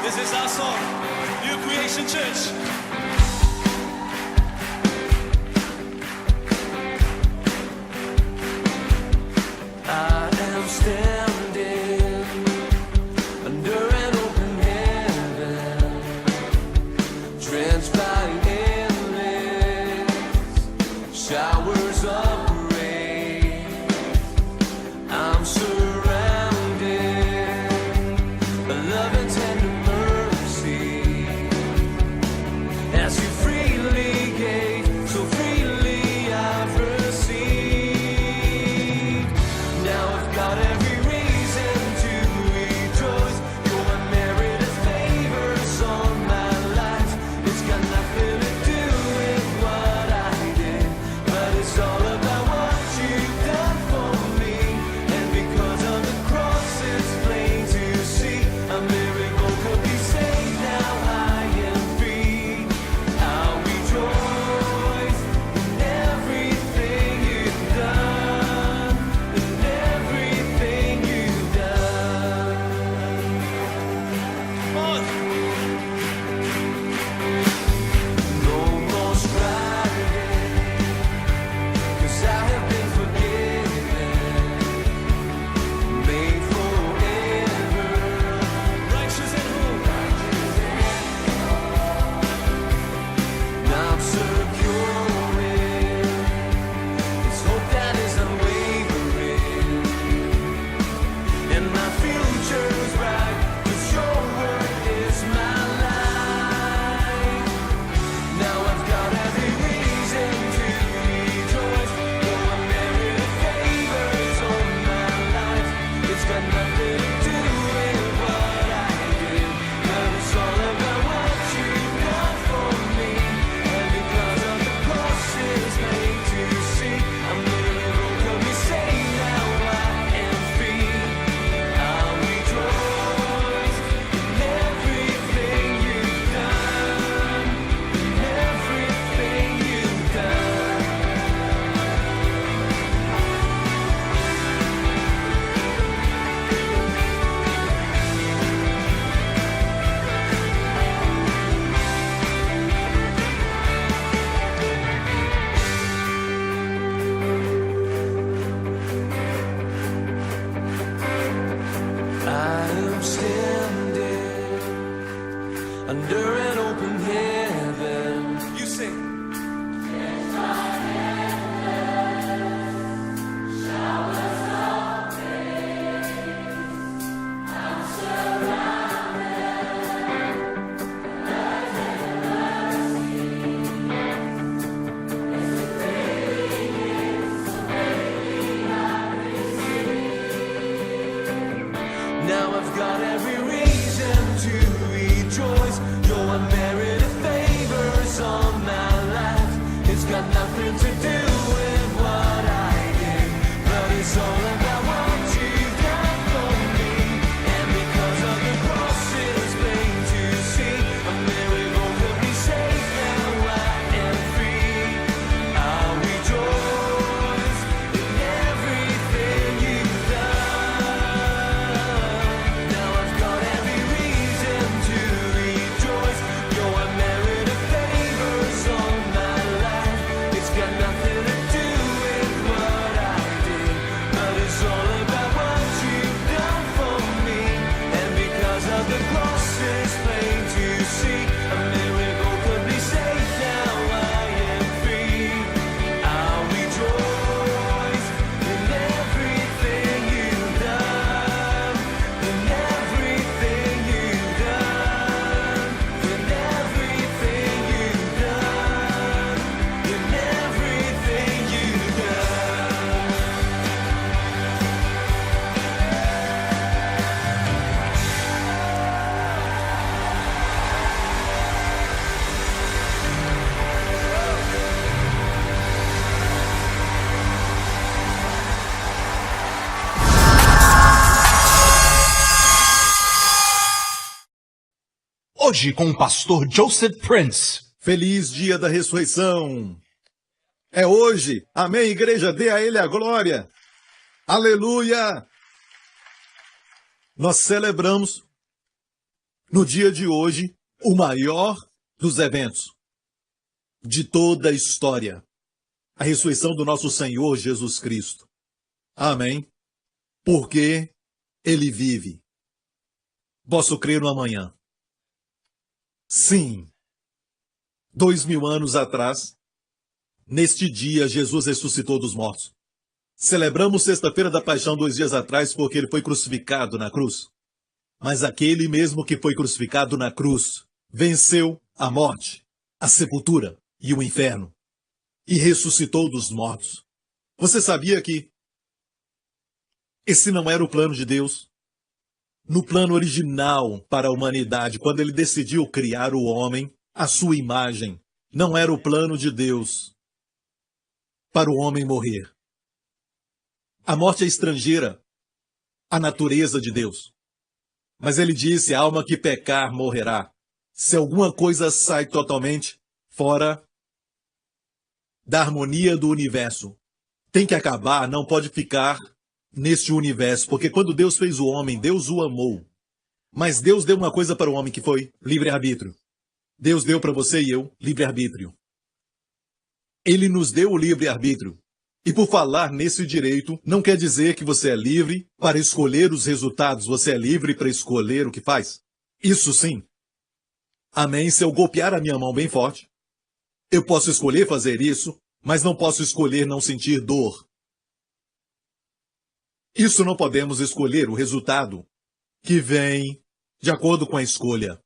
This is our song, New Creation Church. I am standing under an open heaven, drenched by endless showers of rain. I'm surrounded by love and tender mercy, as you freely gave, so freely I've received. Now I've got every reason to rejoice. Your unmerited favors on my life. It's got nothing to do with what I did, but it's all about what you've done for me. And because of the cross, it's plain to see a miracle could be saved. Now I am free. I'll rejoice in everything you've done, in everything you've done. No more striving, 'cause I have been forgiven, made forever, righteous and holy. I'm secure in this hope that is unwavering, and my future's bright, 'cause your word is my life. Now I've got every reason to rejoice. Your unmerited favors on my life. It's got nothing to do with what I did, but it's all about what you've done for me. And because of the cross, it's made to see a miracle could be saved. Now I am free. I'll rejoice in everything you've done, in everything you've done. I am standing under an open heaven. You sing. Now I've got every reason to rejoice. Your unmerited favors on my life. It's got nothing to do with what I did, but it's all about what you've done for me. And because of the cross, it's plain to see a miracle could be saved. Now I am free. I'll rejoice in everything you've done. Now I've got every reason to rejoice. Your unmerited favors on my life. It's got nothing to do with what I did, but it's all about what you've done for me. And because of the cross, it's plain to see a miracle could be saved. Now I am free. I'll rejoice in everything you've done, in everything you've done, in everything you've done, in everything you've done. Hoje com o pastor Joseph Prince. Feliz dia da ressurreição. É hoje. Amém, igreja. Dê a ele a glória. Aleluia. Nós celebramos no dia de hoje, o maior dos eventos de toda a história, a ressurreição do nosso Senhor Jesus Cristo. Amém? Porque Ele vive. Posso crer no amanhã. Sim. 2000 anos atrás, neste dia, Jesus ressuscitou dos mortos. Celebramos Sexta-feira da Paixão 2 dias atrás porque Ele foi crucificado na cruz. Mas aquele mesmo que foi crucificado na cruz venceu a morte, a sepultura e o inferno e ressuscitou dos mortos. Você sabia que esse não era o plano de Deus? No plano original para a humanidade, quando Ele decidiu criar o homem, à sua imagem, não era o plano de Deus para o homem morrer. A morte é estrangeira à natureza de Deus. Mas Ele disse, a alma que pecar morrerá. Se alguma coisa sai totalmente fora da harmonia do universo, tem que acabar, não pode ficar neste universo, porque quando Deus fez o homem, Deus o amou. Mas Deus deu uma coisa para o homem que foi livre-arbítrio. Deus deu para você e eu livre-arbítrio. Ele nos deu o livre-arbítrio. E por falar nesse direito, não quer dizer que você é livre para escolher os resultados, você é livre para escolher o que faz. Isso sim. Amém? Se eu golpear a minha mão bem forte, eu posso escolher fazer isso, mas não posso escolher não sentir dor. Isso não podemos escolher o resultado que vem de acordo com a escolha.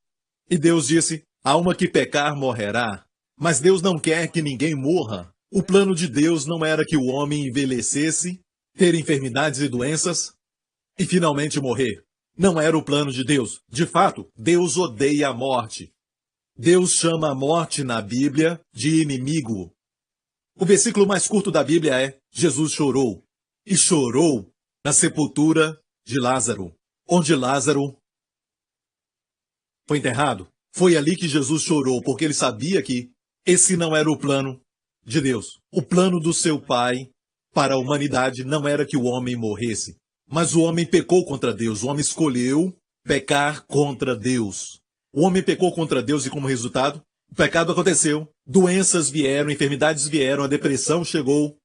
E Deus disse, a alma que pecar morrerá. Mas Deus não quer que ninguém morra. O plano de Deus não era que o homem envelhecesse, ter enfermidades e doenças e finalmente morrer. Não era o plano de Deus. De fato, Deus odeia a morte. Deus chama a morte na Bíblia de inimigo. O versículo mais curto da Bíblia é: Jesus chorou. E chorou na sepultura de Lázaro, onde Lázaro foi enterrado. Foi ali que Jesus chorou, porque ele sabia que esse não era o plano de Deus. O plano do seu Pai para a humanidade não era que o homem morresse. Mas o homem pecou contra Deus. O homem escolheu pecar contra Deus. O homem pecou contra Deus e, como resultado, o pecado aconteceu. Doenças vieram, enfermidades vieram, a depressão chegou,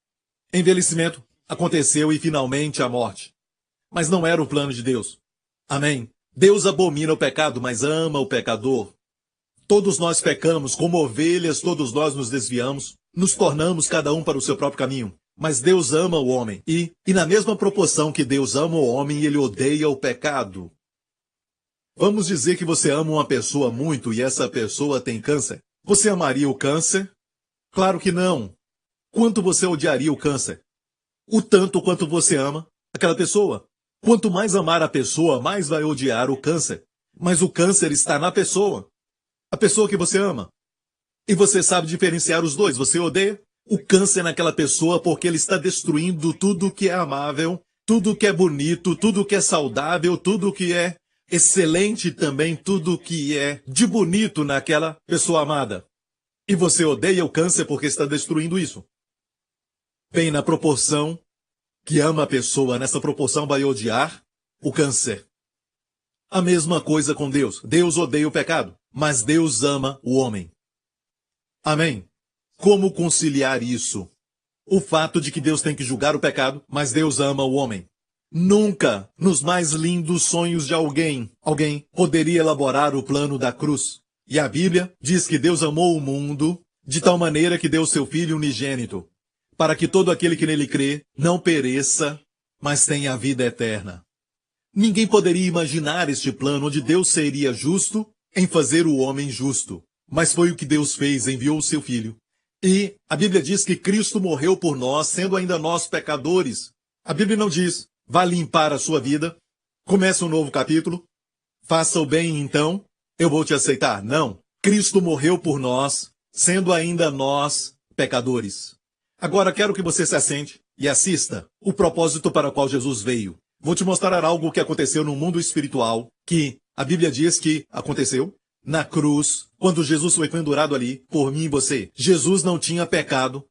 envelhecimento aconteceu e, finalmente, a morte. Mas não era o plano de Deus. Amém? Deus abomina o pecado, mas ama o pecador. Todos nós pecamos, como ovelhas, todos nós nos desviamos, nos tornamos cada um para o seu próprio caminho. Mas Deus ama o homem, e na mesma proporção que Deus ama o homem, Ele odeia o pecado. Vamos dizer que você ama uma pessoa muito e essa pessoa tem câncer. Você amaria o câncer? Claro que não. Quanto você odiaria o câncer? O tanto quanto você ama aquela pessoa. Quanto mais amar a pessoa, mais vai odiar o câncer. Mas o câncer está na pessoa. A pessoa que você ama. E você sabe diferenciar os dois. Você odeia o câncer naquela pessoa porque ele está destruindo tudo que é amável, tudo que é bonito, tudo que é saudável, tudo que é excelente também, tudo que é de bonito naquela pessoa amada. E você odeia o câncer porque está destruindo isso. Bem, na proporção que ama a pessoa, nessa proporção vai odiar o câncer. A mesma coisa com Deus. Deus odeia o pecado, mas Deus ama o homem. Amém? Como conciliar isso? O fato de que Deus tem que julgar o pecado, mas Deus ama o homem. Nunca, nos mais lindos sonhos de alguém poderia elaborar o plano da cruz. E a Bíblia diz que Deus amou o mundo de tal maneira que deu seu Filho unigênito, para que todo aquele que nele crê não pereça, mas tenha a vida eterna. Ninguém poderia imaginar este plano onde Deus seria justo em fazer o homem justo. Mas foi o que Deus fez, enviou o seu Filho. E a Bíblia diz que Cristo morreu por nós, sendo ainda nós pecadores. A Bíblia não diz, vá limpar a sua vida, começa um novo capítulo, faça o bem então, eu vou te aceitar. Não, Cristo morreu por nós, sendo ainda nós pecadores. Agora quero que você se assente e assista o propósito para o qual Jesus veio. Vou te mostrar algo que aconteceu no mundo espiritual, que a Bíblia diz que aconteceu na cruz, quando Jesus foi pendurado ali, por mim e você. Jesus não tinha pecado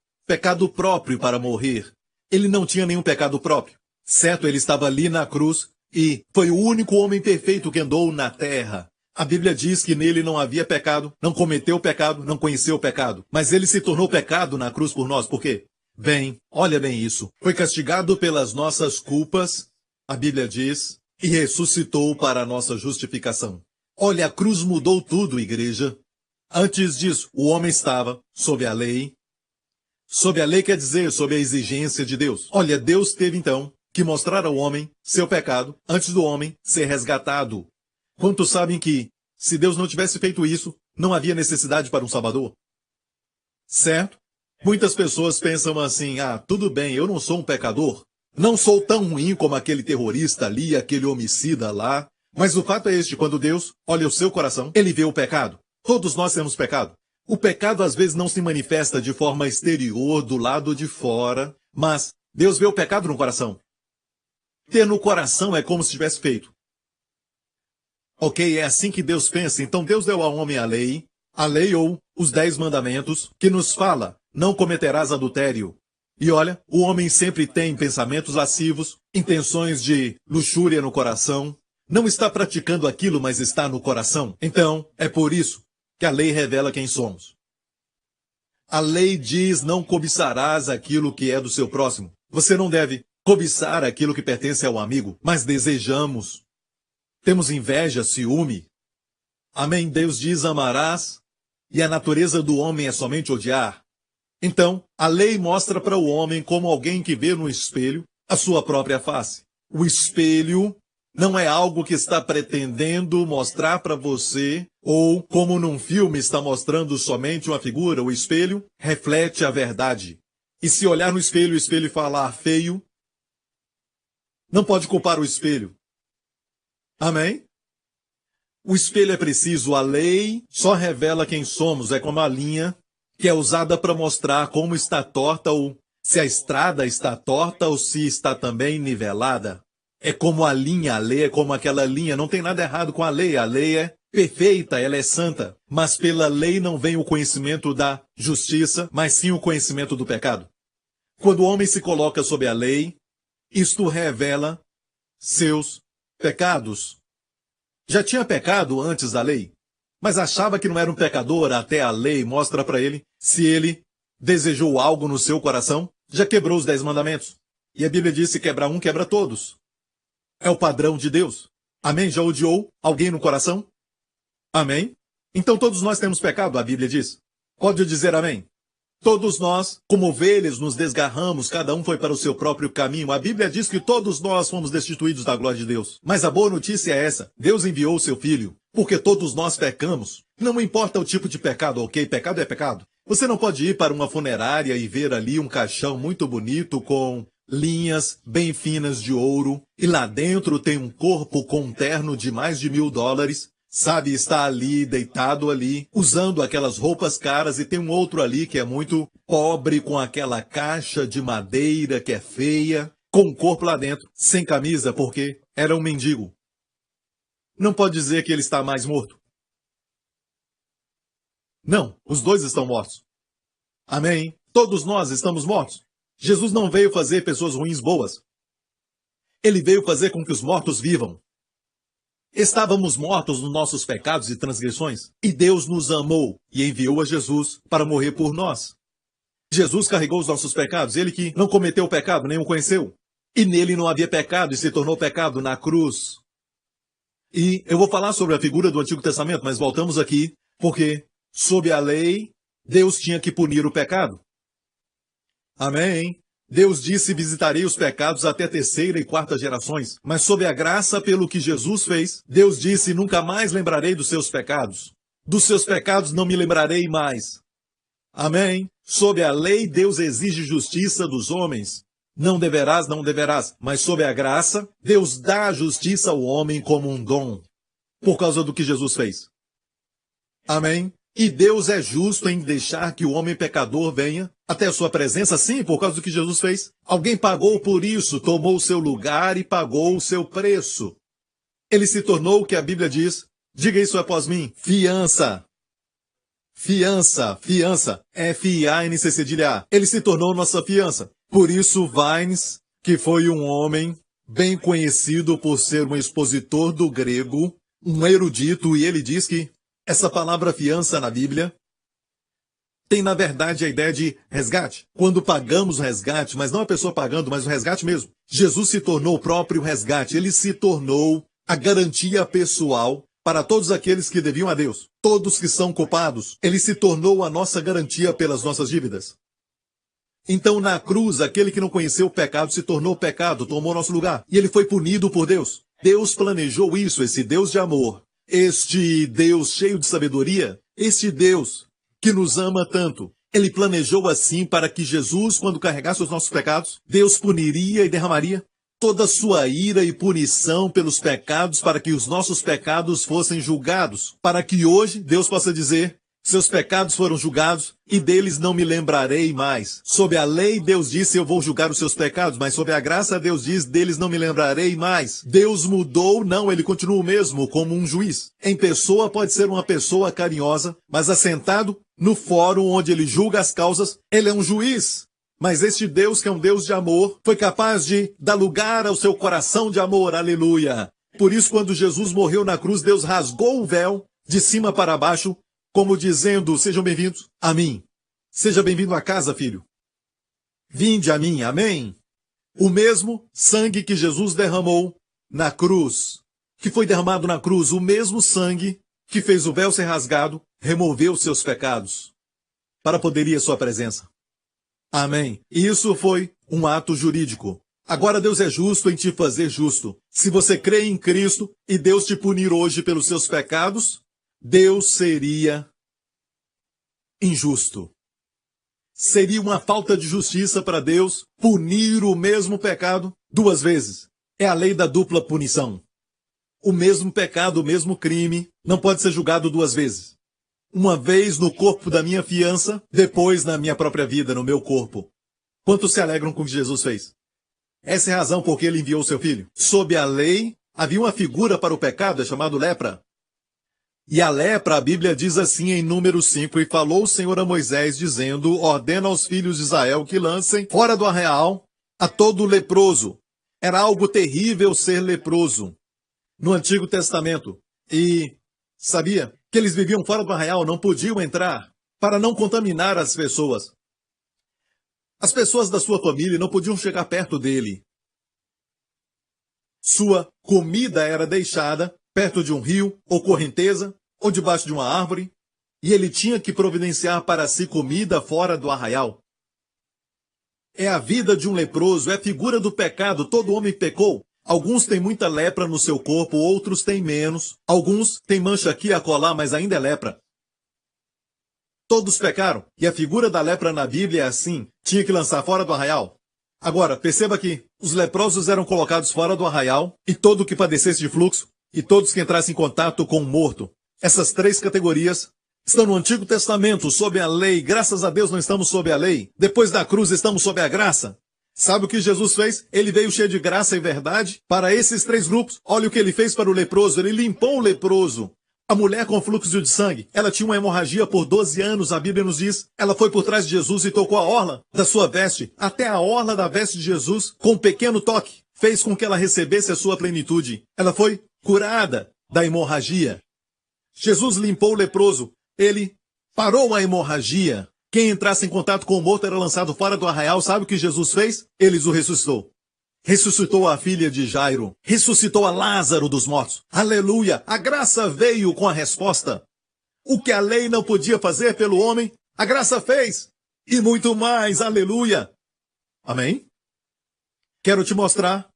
próprio para morrer. Ele não tinha nenhum pecado próprio. Certo, ele estava ali na cruz e foi o único homem perfeito que andou na terra. A Bíblia diz que nele não havia pecado, não cometeu pecado, não conheceu o pecado. Mas ele se tornou pecado na cruz por nós. Por quê? Bem, olha bem isso. Foi castigado pelas nossas culpas, a Bíblia diz, e ressuscitou para a nossa justificação. Olha, a cruz mudou tudo, igreja. Antes disso, o homem estava sob a lei. Sob a lei quer dizer sob a exigência de Deus. Olha, Deus teve então que mostrar ao homem seu pecado antes do homem ser resgatado. Quantos sabem que, se Deus não tivesse feito isso, não havia necessidade para um Salvador? Certo? Muitas pessoas pensam assim, tudo bem, eu não sou um pecador. Não sou tão ruim como aquele terrorista ali, aquele homicida lá. Mas o fato é este, quando Deus olha o seu coração, ele vê o pecado. Todos nós temos pecado. O pecado às vezes não se manifesta de forma exterior, do lado de fora, mas Deus vê o pecado no coração. Ter no coração é como se tivesse feito. Ok, é assim que Deus pensa. Então Deus deu ao homem a lei ou os 10 mandamentos, que nos fala, não cometerás adultério. E olha, o homem sempre tem pensamentos lascivos, intenções de luxúria no coração. Não está praticando aquilo, mas está no coração. Então, é por isso que a lei revela quem somos. A lei diz, não cobiçarás aquilo que é do seu próximo. Você não deve cobiçar aquilo que pertence ao amigo, mas desejamos. Temos inveja, ciúme. Amém? Deus diz, amarás, e a natureza do homem é somente odiar. Então, a lei mostra para o homem como alguém que vê no espelho a sua própria face. O espelho não é algo que está pretendendo mostrar para você, ou como num filme está mostrando somente uma figura. O espelho reflete a verdade. E se olhar no espelho e o espelho falar feio, não pode culpar o espelho. Amém? O espelho é preciso, a lei só revela quem somos, é como a linha que é usada para mostrar como está torta ou se a estrada está torta ou se está também nivelada. É como a linha, a lei é como aquela linha, não tem nada errado com a lei é perfeita, ela é santa, mas pela lei não vem o conhecimento da justiça, mas sim o conhecimento do pecado. Quando o homem se coloca sob a lei, isto revela seus pecados. Já tinha pecado antes da lei, mas achava que não era um pecador até a lei mostra para ele, se ele desejou algo no seu coração, já quebrou os 10 mandamentos. E a Bíblia diz que quebrar um, quebra todos. É o padrão de Deus. Amém? Já odiou alguém no coração? Amém? Então todos nós temos pecado, a Bíblia diz. Pode dizer amém? Todos nós, como ovelhas, nos desgarramos, cada um foi para o seu próprio caminho. A Bíblia diz que todos nós fomos destituídos da glória de Deus. Mas a boa notícia é essa, Deus enviou o seu Filho, porque todos nós pecamos. Não importa o tipo de pecado, ok? Pecado é pecado. Você não pode ir para uma funerária e ver ali um caixão muito bonito com linhas bem finas de ouro, e lá dentro tem um corpo com um terno de mais de $1.000, sabe, está ali, deitado ali, usando aquelas roupas caras, e tem um outro ali que é muito pobre, com aquela caixa de madeira que é feia, com o corpo lá dentro, sem camisa, porque era um mendigo. Não pode dizer que ele está mais morto. Não, os dois estão mortos. Amém? Todos nós estamos mortos. Jesus não veio fazer pessoas ruins boas. Ele veio fazer com que os mortos vivam. Estávamos mortos nos nossos pecados e transgressões, e Deus nos amou e enviou a Jesus para morrer por nós. Jesus carregou os nossos pecados, ele que não cometeu pecado, nem o conheceu. E nele não havia pecado e se tornou pecado na cruz. E eu vou falar sobre a figura do Antigo Testamento, mas voltamos aqui, porque sob a lei, Deus tinha que punir o pecado. Amém? Deus disse, visitarei os pecados até 3ª e 4ª gerações. Mas sob a graça pelo que Jesus fez, Deus disse, nunca mais lembrarei dos seus pecados. Dos seus pecados não me lembrarei mais. Amém? Sob a lei, Deus exige justiça dos homens. Não deverás, não deverás. Mas sob a graça, Deus dá a justiça ao homem como um dom. Por causa do que Jesus fez. Amém? E Deus é justo em deixar que o homem pecador venha até a sua presença, sim, por causa do que Jesus fez. Alguém pagou por isso, tomou o seu lugar e pagou o seu preço. Ele se tornou o que a Bíblia diz, diga isso após mim, fiança. Fiança, fiança, F-I-A-N-C-C-A. Ele se tornou nossa fiança. Por isso, Vines, que foi um homem bem conhecido por ser um expositor do grego, um erudito e ele diz que essa palavra fiança na Bíblia tem, na verdade, a ideia de resgate. Quando pagamos o resgate, mas não a pessoa pagando, mas o resgate mesmo. Jesus se tornou o próprio resgate. Ele se tornou a garantia pessoal para todos aqueles que deviam a Deus. Todos que são culpados. Ele se tornou a nossa garantia pelas nossas dívidas. Então, na cruz, aquele que não conheceu o pecado se tornou pecado, tomou nosso lugar. E ele foi punido por Deus. Deus planejou isso, esse Deus de amor. Este Deus cheio de sabedoria. Este Deus que nos ama tanto. Ele planejou assim para que Jesus, quando carregasse os nossos pecados, Deus puniria e derramaria toda a sua ira e punição pelos pecados para que os nossos pecados fossem julgados. Para que hoje Deus possa dizer: seus pecados foram julgados e deles não me lembrarei mais. Sob a lei, Deus disse: eu vou julgar os seus pecados, mas sob a graça, Deus diz: deles não me lembrarei mais. Deus mudou? Não, ele continua o mesmo, como um juiz. Em pessoa pode ser uma pessoa carinhosa, mas assentado no fórum onde ele julga as causas, ele é um juiz. Mas este Deus, que é um Deus de amor, foi capaz de dar lugar ao seu coração de amor, aleluia. Por isso, quando Jesus morreu na cruz, Deus rasgou o véu de cima para baixo, como dizendo: sejam bem-vindos a mim. Seja bem-vindo à casa, filho. Vinde a mim, amém? O mesmo sangue que Jesus derramou na cruz, que foi derramado na cruz, o mesmo sangue que fez o véu ser rasgado, removeu seus pecados, para poder ir à sua presença. Amém. Isso foi um ato jurídico. Agora Deus é justo em te fazer justo. Se você crê em Cristo e Deus te punir hoje pelos seus pecados, Deus seria injusto. Seria uma falta de justiça para Deus punir o mesmo pecado duas vezes. É a lei da dupla punição. O mesmo pecado, o mesmo crime, não pode ser julgado duas vezes. Uma vez no corpo da minha fiança, depois na minha própria vida, no meu corpo. Quantos se alegram com o que Jesus fez? Essa é a razão por que ele enviou seu filho. Sob a lei, havia uma figura para o pecado, é chamado lepra. E a lepra, a Bíblia diz assim em Número 5, e falou o Senhor a Moisés, dizendo: ordena aos filhos de Israel que lancem fora do arraial a todo leproso. Era algo terrível ser leproso no Antigo Testamento. E sabia que eles viviam fora do arraial, não podiam entrar para não contaminar as pessoas. As pessoas da sua família não podiam chegar perto dele. Sua comida era deixada perto de um rio ou correnteza, ou debaixo de uma árvore, e ele tinha que providenciar para si comida fora do arraial. É a vida de um leproso, é a figura do pecado. Todo homem pecou. Alguns têm muita lepra no seu corpo, outros têm menos. Alguns têm mancha aqui e acolá, mas ainda é lepra. Todos pecaram, e a figura da lepra na Bíblia é assim: tinha que lançar fora do arraial. Agora, perceba que os leprosos eram colocados fora do arraial, e todo que padecesse de fluxo, e todos que entrassem em contato com um morto. Essas três categorias estão no Antigo Testamento, sob a lei. Graças a Deus não estamos sob a lei. Depois da cruz estamos sob a graça. Sabe o que Jesus fez? Ele veio cheio de graça e verdade para esses três grupos. Olha o que ele fez para o leproso. Ele limpou o leproso. A mulher com fluxo de sangue, ela tinha uma hemorragia por 12 anos, a Bíblia nos diz. Ela foi por trás de Jesus e tocou a orla da sua veste, até a orla da veste de Jesus, com um pequeno toque. Fez com que ela recebesse a sua plenitude. Ela foi curada da hemorragia. Jesus limpou o leproso. Ele parou a hemorragia. Quem entrasse em contato com o morto era lançado fora do arraial. Sabe o que Jesus fez? Ele o ressuscitou. Ressuscitou a filha de Jairo. Ressuscitou a Lázaro dos mortos. Aleluia! A graça veio com a resposta. O que a lei não podia fazer pelo homem, a graça fez. E muito mais. Aleluia! Amém? Quero te mostrar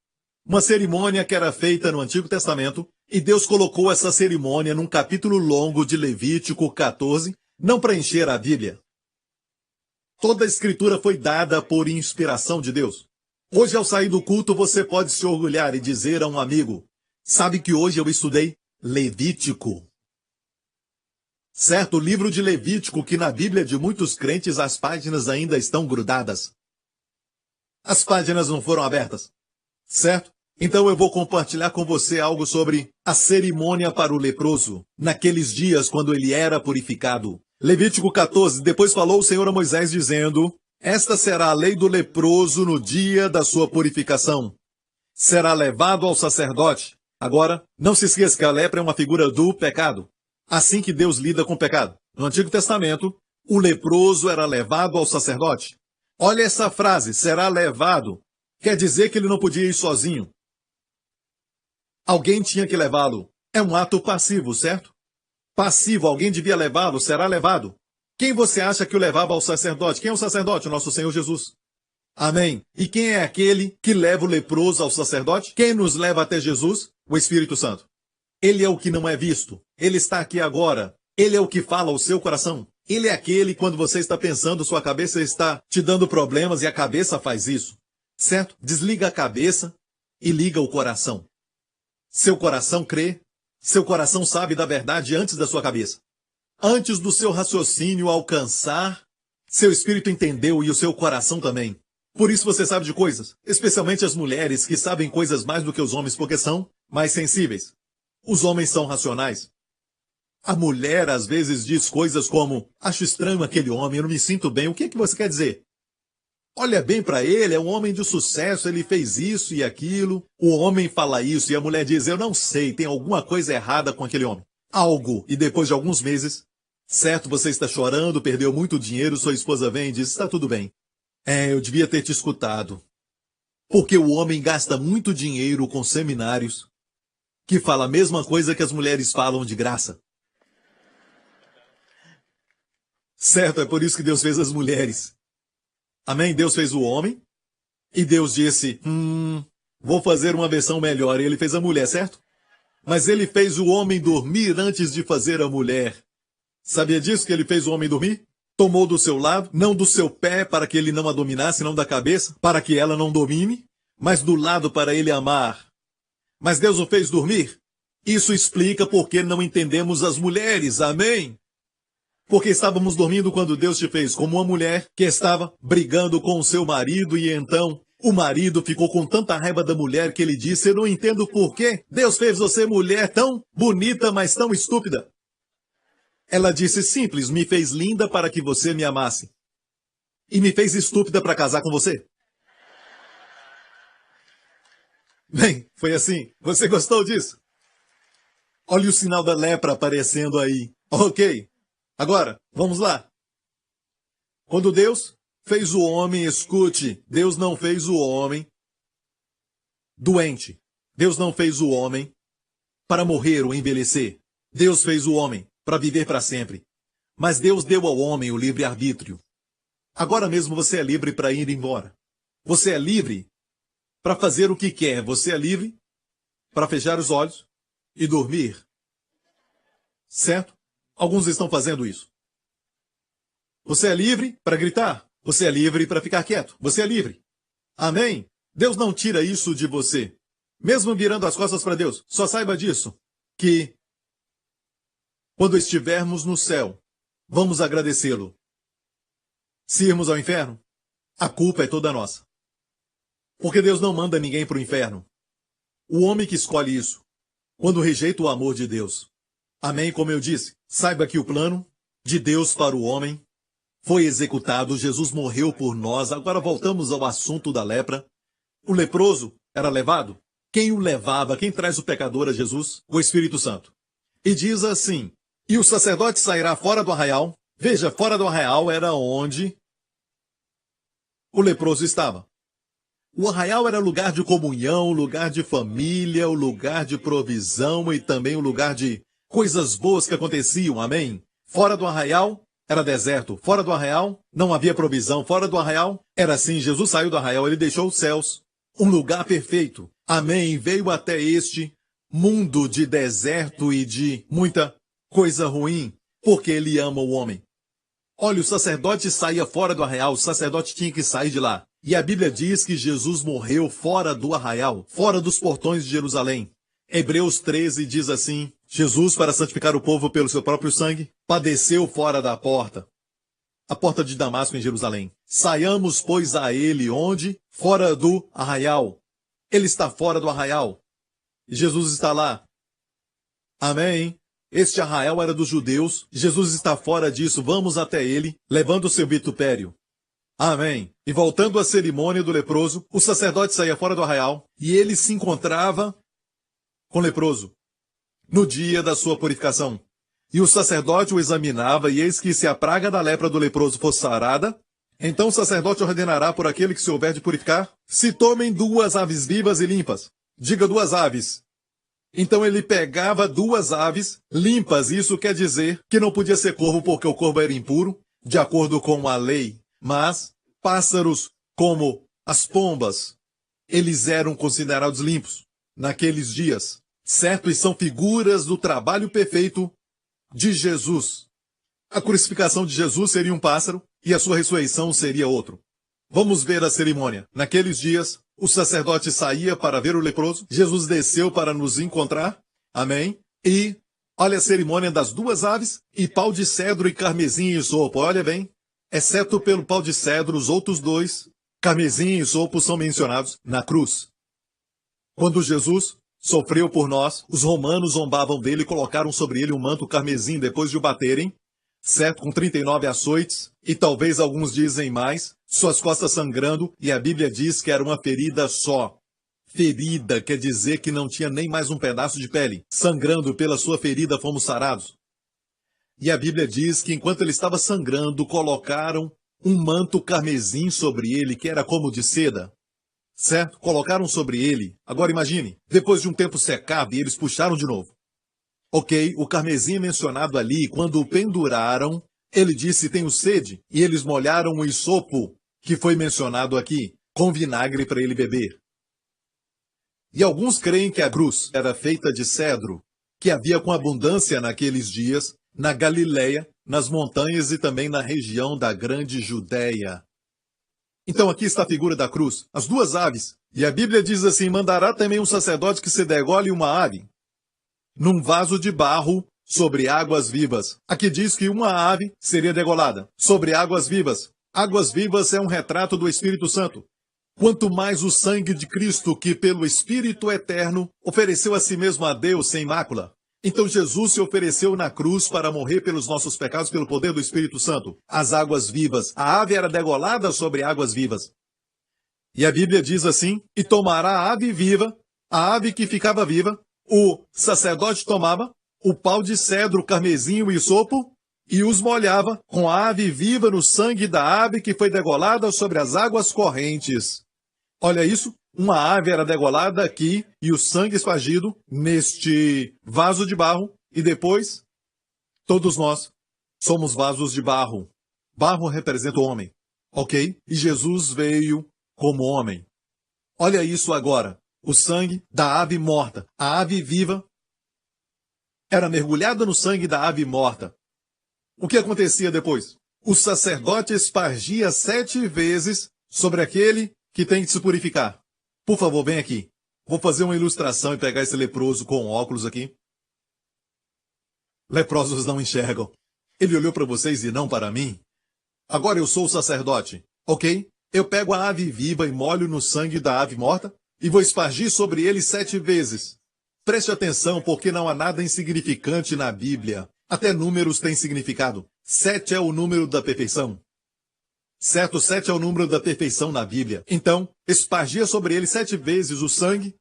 uma cerimônia que era feita no Antigo Testamento. E Deus colocou essa cerimônia num capítulo longo de Levítico 14, não para encher a Bíblia. Toda a escritura foi dada por inspiração de Deus. Hoje, ao sair do culto, você pode se orgulhar e dizer a um amigo: sabe que hoje eu estudei Levítico? Certo, o livro de Levítico, que na Bíblia de muitos crentes as páginas ainda estão grudadas. As páginas não foram abertas. Certo? Então eu vou compartilhar com você algo sobre a cerimônia para o leproso, naqueles dias quando ele era purificado. Levítico 14, depois falou o Senhor a Moisés dizendo: esta será a lei do leproso no dia da sua purificação. Será levado ao sacerdote, Agora, não se esqueça que a lepra é uma figura do pecado. Assim que Deus lida com o pecado. No Antigo Testamento, o leproso era levado ao sacerdote. Olha essa frase, será levado. Quer dizer que ele não podia ir sozinho. Alguém tinha que levá-lo. É um ato passivo, certo? Passivo, alguém devia levá-lo, será levado. Quem você acha que o levava ao sacerdote? Quem é o sacerdote? O nosso Senhor Jesus. Amém. E quem é aquele que leva o leproso ao sacerdote? Quem nos leva até Jesus? O Espírito Santo. Ele é o que não é visto. Ele está aqui agora. Ele é o que fala ao seu coração. Ele é aquele, quando você está pensando, sua cabeça está te dando problemas e a cabeça faz isso. Certo? Desliga a cabeça e liga o coração. Seu coração crê, seu coração sabe da verdade antes da sua cabeça. Antes do seu raciocínio alcançar, seu espírito entendeu e o seu coração também. Por isso você sabe de coisas, especialmente as mulheres que sabem coisas mais do que os homens porque são mais sensíveis. Os homens são racionais. A mulher às vezes diz coisas como: acho estranho aquele homem, eu não me sinto bem. O que você quer dizer? Olha bem para ele, é um homem de sucesso, ele fez isso e aquilo. O homem fala isso e a mulher diz: eu não sei, tem alguma coisa errada com aquele homem. Algo. E depois de alguns meses, certo, você está chorando, perdeu muito dinheiro, sua esposa vem e diz: está tudo bem. Eu devia ter te escutado. Porque o homem gasta muito dinheiro com seminários que fala a mesma coisa que as mulheres falam de graça. Certo, é por isso que Deus fez as mulheres. Amém? Deus fez o homem e Deus disse: vou fazer uma versão melhor. E ele fez a mulher, certo? Mas ele fez o homem dormir antes de fazer a mulher. Sabia disso que ele fez o homem dormir? Tomou do seu lado, não do seu pé para que ele não a dominasse, não da cabeça, para que ela não domine, mas do lado para ele amar. Mas Deus o fez dormir? Isso explica por que não entendemos as mulheres, amém? Porque estávamos dormindo quando Deus te fez como uma mulher que estava brigando com o seu marido e então o marido ficou com tanta raiva da mulher que ele disse: eu não entendo por que Deus fez você mulher tão bonita, mas tão estúpida. Ela disse: simples, me fez linda para que você me amasse. E me fez estúpida para casar com você. Bem, foi assim. Você gostou disso? Olha o sinal da lepra aparecendo aí. Ok. Agora, vamos lá. Quando Deus fez o homem, escute, Deus não fez o homem doente. Deus não fez o homem para morrer ou envelhecer. Deus fez o homem para viver para sempre. Mas Deus deu ao homem o livre-arbítrio. Agora mesmo você é livre para ir embora. Você é livre para fazer o que quer. Você é livre para fechar os olhos e dormir. Certo? Alguns estão fazendo isso. Você é livre para gritar. Você é livre para ficar quieto. Você é livre. Amém? Deus não tira isso de você. Mesmo virando as costas para Deus, só saiba disso, que quando estivermos no céu, vamos agradecê-lo. Se irmos ao inferno, a culpa é toda nossa. Porque Deus não manda ninguém para o inferno. O homem que escolhe isso, quando rejeita o amor de Deus. Amém? Como eu disse, saiba que o plano de Deus para o homem foi executado. Jesus morreu por nós. Agora voltamos ao assunto da lepra. O leproso era levado. Quem o levava? Quem traz o pecador a Jesus? O Espírito Santo. E diz assim: e o sacerdote sairá fora do arraial. Veja, fora do arraial era onde o leproso estava. O arraial era lugar de comunhão, lugar de família, o lugar de provisão e também o lugar de coisas boas que aconteciam, amém? Fora do arraial era deserto, fora do arraial não havia provisão, fora do arraial era assim. Jesus saiu do arraial, ele deixou os céus, um lugar perfeito, amém? Veio até este mundo de deserto e de muita coisa ruim, porque ele ama o homem. Olha, o sacerdote saía fora do arraial, o sacerdote tinha que sair de lá. E a Bíblia diz que Jesus morreu fora do arraial, fora dos portões de Jerusalém. Hebreus 13 diz assim: Jesus, para santificar o povo pelo seu próprio sangue, padeceu fora da porta, a porta de Damasco em Jerusalém. Saiamos, pois, a ele, onde? Fora do arraial. Ele está fora do arraial. E Jesus está lá. Amém? Este arraial era dos judeus. Jesus está fora disso. Vamos até ele, levando o seu vitupério. Amém. E voltando à cerimônia do leproso, o sacerdote saía fora do arraial e ele se encontrava com leproso, no dia da sua purificação. E o sacerdote o examinava, e eis que se a praga da lepra do leproso fosse sarada, então o sacerdote ordenará por aquele que se houver de purificar, se tomem 2 aves vivas e limpas. Diga 2 aves. Então ele pegava 2 aves limpas, isso quer dizer que não podia ser corvo porque o corvo era impuro, de acordo com a lei, mas pássaros como as pombas, eles eram considerados limpos naqueles dias, certo? E são figuras do trabalho perfeito de Jesus. A crucificação de Jesus seria um pássaro e a sua ressurreição seria outro. Vamos ver a cerimônia. Naqueles dias, o sacerdote saía para ver o leproso, Jesus desceu para nos encontrar, amém? E olha a cerimônia das 2 aves e pau de cedro e carmesim e isopo. Olha bem, exceto pelo pau de cedro, os outros 2, carmesim e isopo, são mencionados na cruz. Quando Jesus sofreu por nós, os romanos zombavam dele e colocaram sobre ele um manto carmesim depois de o baterem, certo? Com 39 açoites, e talvez alguns dizem mais, suas costas sangrando, e a Bíblia diz que era uma ferida só. Ferida quer dizer que não tinha nem mais um pedaço de pele. Sangrando pela sua ferida fomos sarados. E a Bíblia diz que enquanto ele estava sangrando, colocaram um manto carmesim sobre ele, que era como de seda. Certo? Colocaram sobre ele. Agora imagine, depois de um tempo secava e eles puxaram de novo. Ok, o carmesim é mencionado ali, quando o penduraram, ele disse, tenho sede, e eles molharam o isopo, que foi mencionado aqui, com vinagre para ele beber. E alguns creem que a cruz era feita de cedro, que havia com abundância naqueles dias, na Galileia, nas montanhas e também na região da Grande Judéia. Então aqui está a figura da cruz, as 2 aves. E a Bíblia diz assim, mandará também um sacerdote que se degole uma ave, num vaso de barro, sobre águas vivas. Aqui diz que uma ave seria degolada, sobre águas vivas. Águas vivas é um retrato do Espírito Santo. Quanto mais o sangue de Cristo, que pelo Espírito Eterno ofereceu a si mesmo a Deus sem mácula. Então Jesus se ofereceu na cruz para morrer pelos nossos pecados pelo poder do Espírito Santo. As águas vivas. A ave era degolada sobre águas vivas. E a Bíblia diz assim, e tomará a ave viva, a ave que ficava viva, o sacerdote tomava o pau de cedro, carmesim e o isopo, e os molhava com a ave viva no sangue da ave que foi degolada sobre as águas correntes. Olha isso, uma ave era degolada aqui e o sangue espargido neste vaso de barro, e depois, todos nós somos vasos de barro. Barro representa o homem, ok? E Jesus veio como homem. Olha isso agora, o sangue da ave morta. A ave viva era mergulhada no sangue da ave morta. O que acontecia depois? O sacerdote espargia 7 vezes sobre aquele que tem que se purificar. Por favor, vem aqui. Vou fazer uma ilustração e pegar esse leproso com óculos aqui. Leprosos não enxergam. Ele olhou para vocês e não para mim. Agora eu sou o sacerdote, ok? Eu pego a ave viva e molho no sangue da ave morta e vou espargir sobre ele 7 vezes. Preste atenção, porque não há nada insignificante na Bíblia. Até números têm significado. 7 é o número da perfeição. Certo, 7 é o número da perfeição na Bíblia. Então, espargia sobre ele 7 vezes o sangue.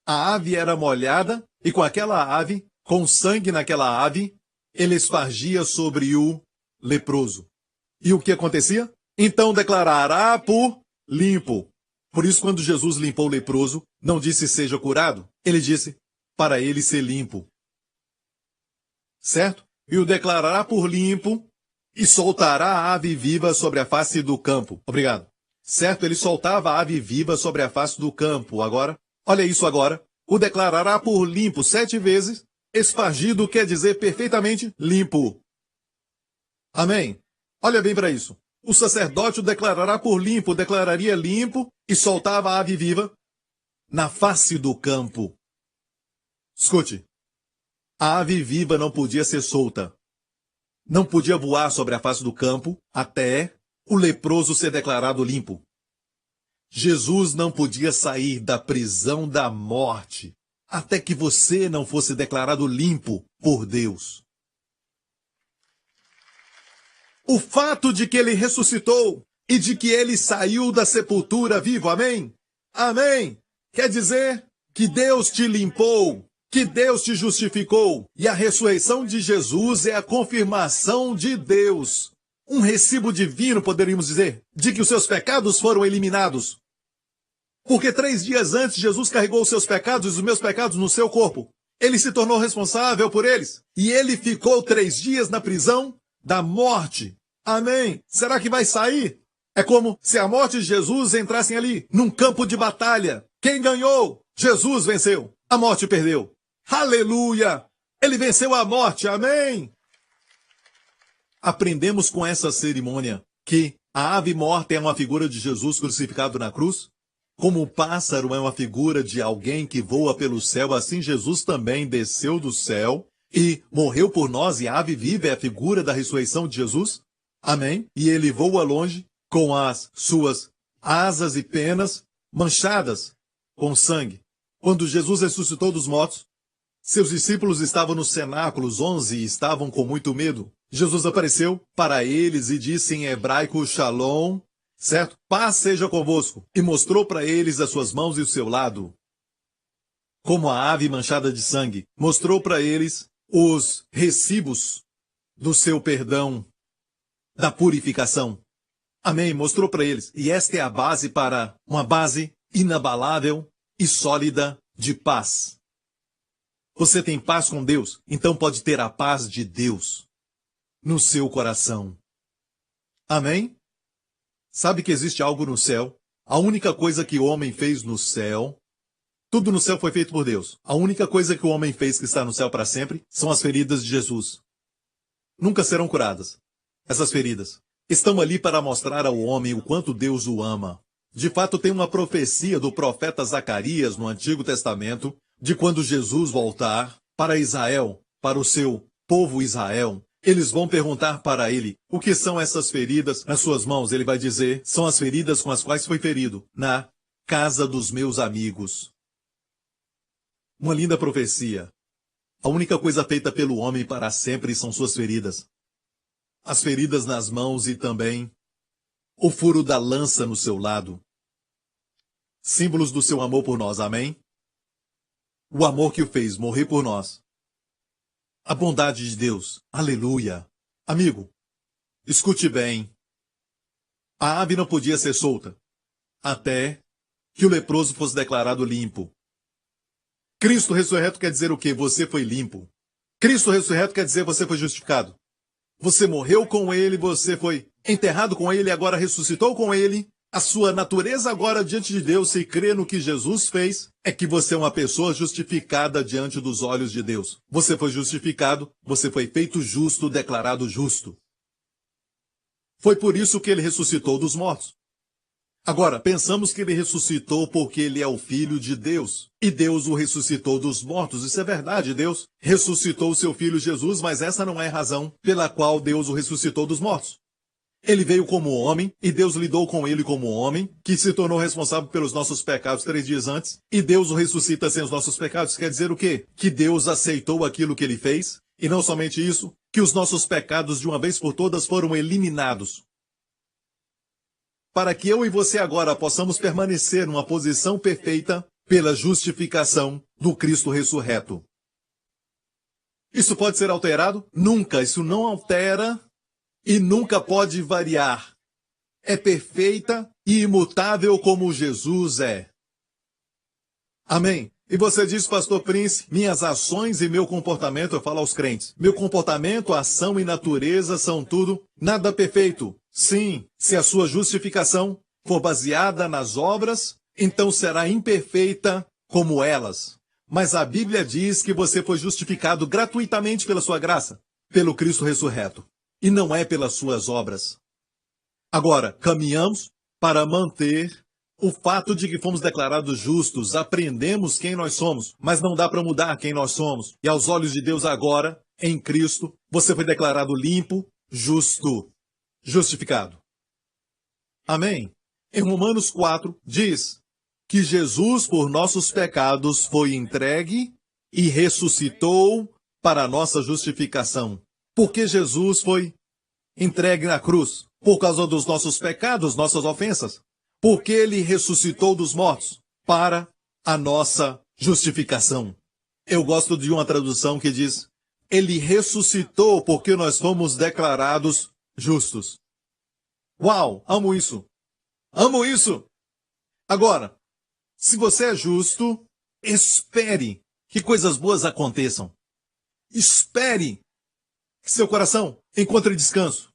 A ave era molhada, e com aquela ave, com sangue naquela ave, ele espargia sobre o leproso. E o que acontecia? Então declarará por limpo. Por isso, quando Jesus limpou o leproso, não disse seja curado. Ele disse para ele ser limpo. Certo? E o declarará por limpo e soltará a ave viva sobre a face do campo. Obrigado. Certo? Ele soltava a ave viva sobre a face do campo. Agora, olha isso agora. O declarará por limpo 7 vezes. Espargido quer dizer perfeitamente limpo. Amém? Olha bem para isso. O sacerdote o declarará por limpo, declararia limpo e soltava a ave viva na face do campo. Escute, a ave viva não podia ser solta. Não podia voar sobre a face do campo até o leproso ser declarado limpo. Jesus não podia sair da prisão da morte até que você não fosse declarado limpo por Deus. O fato de que ele ressuscitou e de que ele saiu da sepultura vivo, amém? Amém! Quer dizer que Deus te limpou. que Deus te justificou. E a ressurreição de Jesus é a confirmação de Deus. Um recibo divino, poderíamos dizer, de que os seus pecados foram eliminados. Porque 3 dias antes, Jesus carregou os seus pecados e os meus pecados no seu corpo. Ele se tornou responsável por eles. E ele ficou 3 dias na prisão da morte. Amém. Será que vai sair? É como se a morte de Jesus entrasse ali, num campo de batalha. Quem ganhou? Jesus venceu. A morte perdeu. Aleluia! Ele venceu a morte. Amém. Aprendemos com essa cerimônia que a ave morta é uma figura de Jesus crucificado na cruz. Como o pássaro é uma figura de alguém que voa pelo céu, assim Jesus também desceu do céu e morreu por nós, e a ave viva é a figura da ressurreição de Jesus. Amém? E ele voa longe com as suas asas e penas manchadas com sangue. Quando Jesus ressuscitou dos mortos, seus discípulos estavam no cenáculo, os 11, e estavam com muito medo. Jesus apareceu para eles e disse em hebraico, Shalom, certo? Paz seja convosco. E mostrou para eles as suas mãos e o seu lado. Como a ave manchada de sangue. Mostrou para eles os recibos do seu perdão, da purificação. Amém? Mostrou para eles. E esta é a base para uma base inabalável e sólida de paz. Você tem paz com Deus, então pode ter a paz de Deus no seu coração. Amém? Sabe que existe algo no céu? A única coisa que o homem fez no céu, tudo no céu foi feito por Deus. A única coisa que o homem fez que está no céu para sempre são as feridas de Jesus. Nunca serão curadas. Essas feridas estão ali para mostrar ao homem o quanto Deus o ama. De fato, tem uma profecia do profeta Zacarias no Antigo Testamento de quando Jesus voltar para Israel, para o seu povo Israel. Eles vão perguntar para ele o que são essas feridas nas suas mãos. Ele vai dizer, são as feridas com as quais foi ferido na casa dos meus amigos. Uma linda profecia. A única coisa feita pelo homem para sempre são suas feridas. As feridas nas mãos e também o furo da lança no seu lado. Símbolos do seu amor por nós, amém? O amor que o fez morrer por nós. A bondade de Deus, aleluia. Amigo, escute bem. A ave não podia ser solta, até que o leproso fosse declarado limpo. Cristo ressurreto quer dizer o quê? Você foi limpo. Cristo ressurreto quer dizer você foi justificado. Você morreu com ele, você foi enterrado com ele, agora ressuscitou com ele. A sua natureza agora diante de Deus, se crê no que Jesus fez, é que você é uma pessoa justificada diante dos olhos de Deus. Você foi justificado, você foi feito justo, declarado justo. Foi por isso que ele ressuscitou dos mortos. Agora, pensamos que ele ressuscitou porque ele é o Filho de Deus. E Deus o ressuscitou dos mortos. Isso é verdade, Deus ressuscitou o seu Filho Jesus, mas essa não é a razão pela qual Deus o ressuscitou dos mortos. Ele veio como homem, e Deus lidou com ele como homem, que se tornou responsável pelos nossos pecados 3 dias antes, e Deus o ressuscita sem os nossos pecados. Quer dizer o quê? Que Deus aceitou aquilo que ele fez, e não somente isso, que os nossos pecados de uma vez por todas foram eliminados. Para que eu e você agora possamos permanecer numa posição perfeita pela justificação do Cristo ressurreto. Isso pode ser alterado? Nunca, isso não altera e nunca pode variar. É perfeita e imutável como Jesus é. Amém. E você diz, Pastor Prince, minhas ações e meu comportamento, eu falo aos crentes, meu comportamento, ação e natureza são tudo nada perfeito. Sim, se a sua justificação for baseada nas obras, então será imperfeita como elas. Mas a Bíblia diz que você foi justificado gratuitamente pela sua graça, pelo Cristo ressurreto, e não é pelas suas obras. Agora, caminhamos para manter o fato de que fomos declarados justos, aprendemos quem nós somos, mas não dá para mudar quem nós somos. E aos olhos de Deus agora, em Cristo, você foi declarado limpo, justo, justificado. Amém? Em Romanos 4, diz que Jesus, por nossos pecados, foi entregue e ressuscitou para a nossa justificação. Porque Jesus foi entregue na cruz? Por causa dos nossos pecados, nossas ofensas. Porque ele ressuscitou dos mortos para a nossa justificação. Eu gosto de uma tradução que diz: Ele ressuscitou porque nós fomos declarados justos. Uau, amo isso. Amo isso. Agora, se você é justo, espere que coisas boas aconteçam. Espere que seu coração encontre descanso.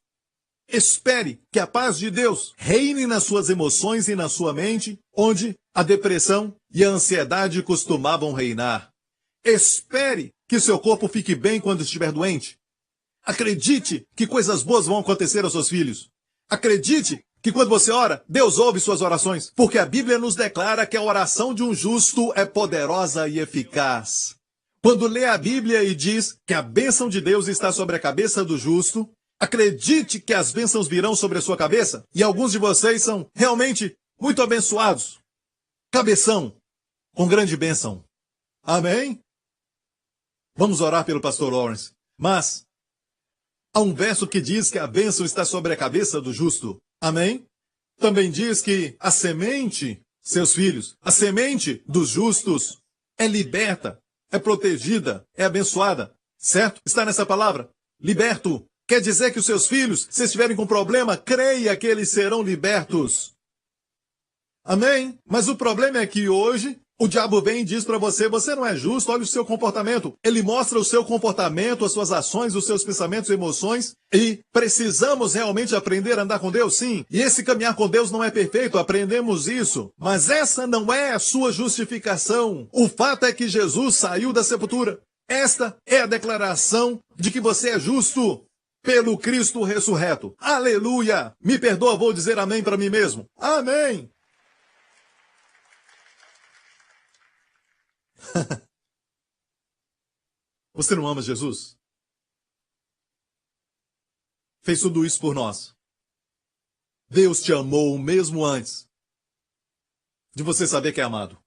Espere que a paz de Deus reine nas suas emoções e na sua mente, onde a depressão e a ansiedade costumavam reinar. Espere que seu corpo fique bem quando estiver doente. Acredite que coisas boas vão acontecer aos seus filhos. Acredite que quando você ora, Deus ouve suas orações, porque a Bíblia nos declara que a oração de um justo é poderosa e eficaz. Quando lê a Bíblia e diz que a bênção de Deus está sobre a cabeça do justo, acredite que as bênçãos virão sobre a sua cabeça, e alguns de vocês são realmente muito abençoados. Cabeção, com grande bênção. Amém? Vamos orar pelo pastor Lawrence. Mas há um verso que diz que a bênção está sobre a cabeça do justo. Amém? Também diz que a semente, seus filhos, a semente dos justos é liberta, é protegida, é abençoada. Certo? Está nessa palavra? Liberto. Quer dizer que os seus filhos, se estiverem com problema, creia que eles serão libertos. Amém? Mas o problema é que hoje o diabo vem e diz para você: você não é justo, olha o seu comportamento. Ele mostra o seu comportamento, as suas ações, os seus pensamentos e emoções. E precisamos realmente aprender a andar com Deus, sim. E esse caminhar com Deus não é perfeito, aprendemos isso. Mas essa não é a sua justificação. O fato é que Jesus saiu da sepultura. Esta é a declaração de que você é justo pelo Cristo ressurreto. Aleluia! Me perdoa, vou dizer amém para mim mesmo. Amém! Você não ama Jesus? Fez tudo isso por nós. Deus te amou mesmo antes de você saber que é amado.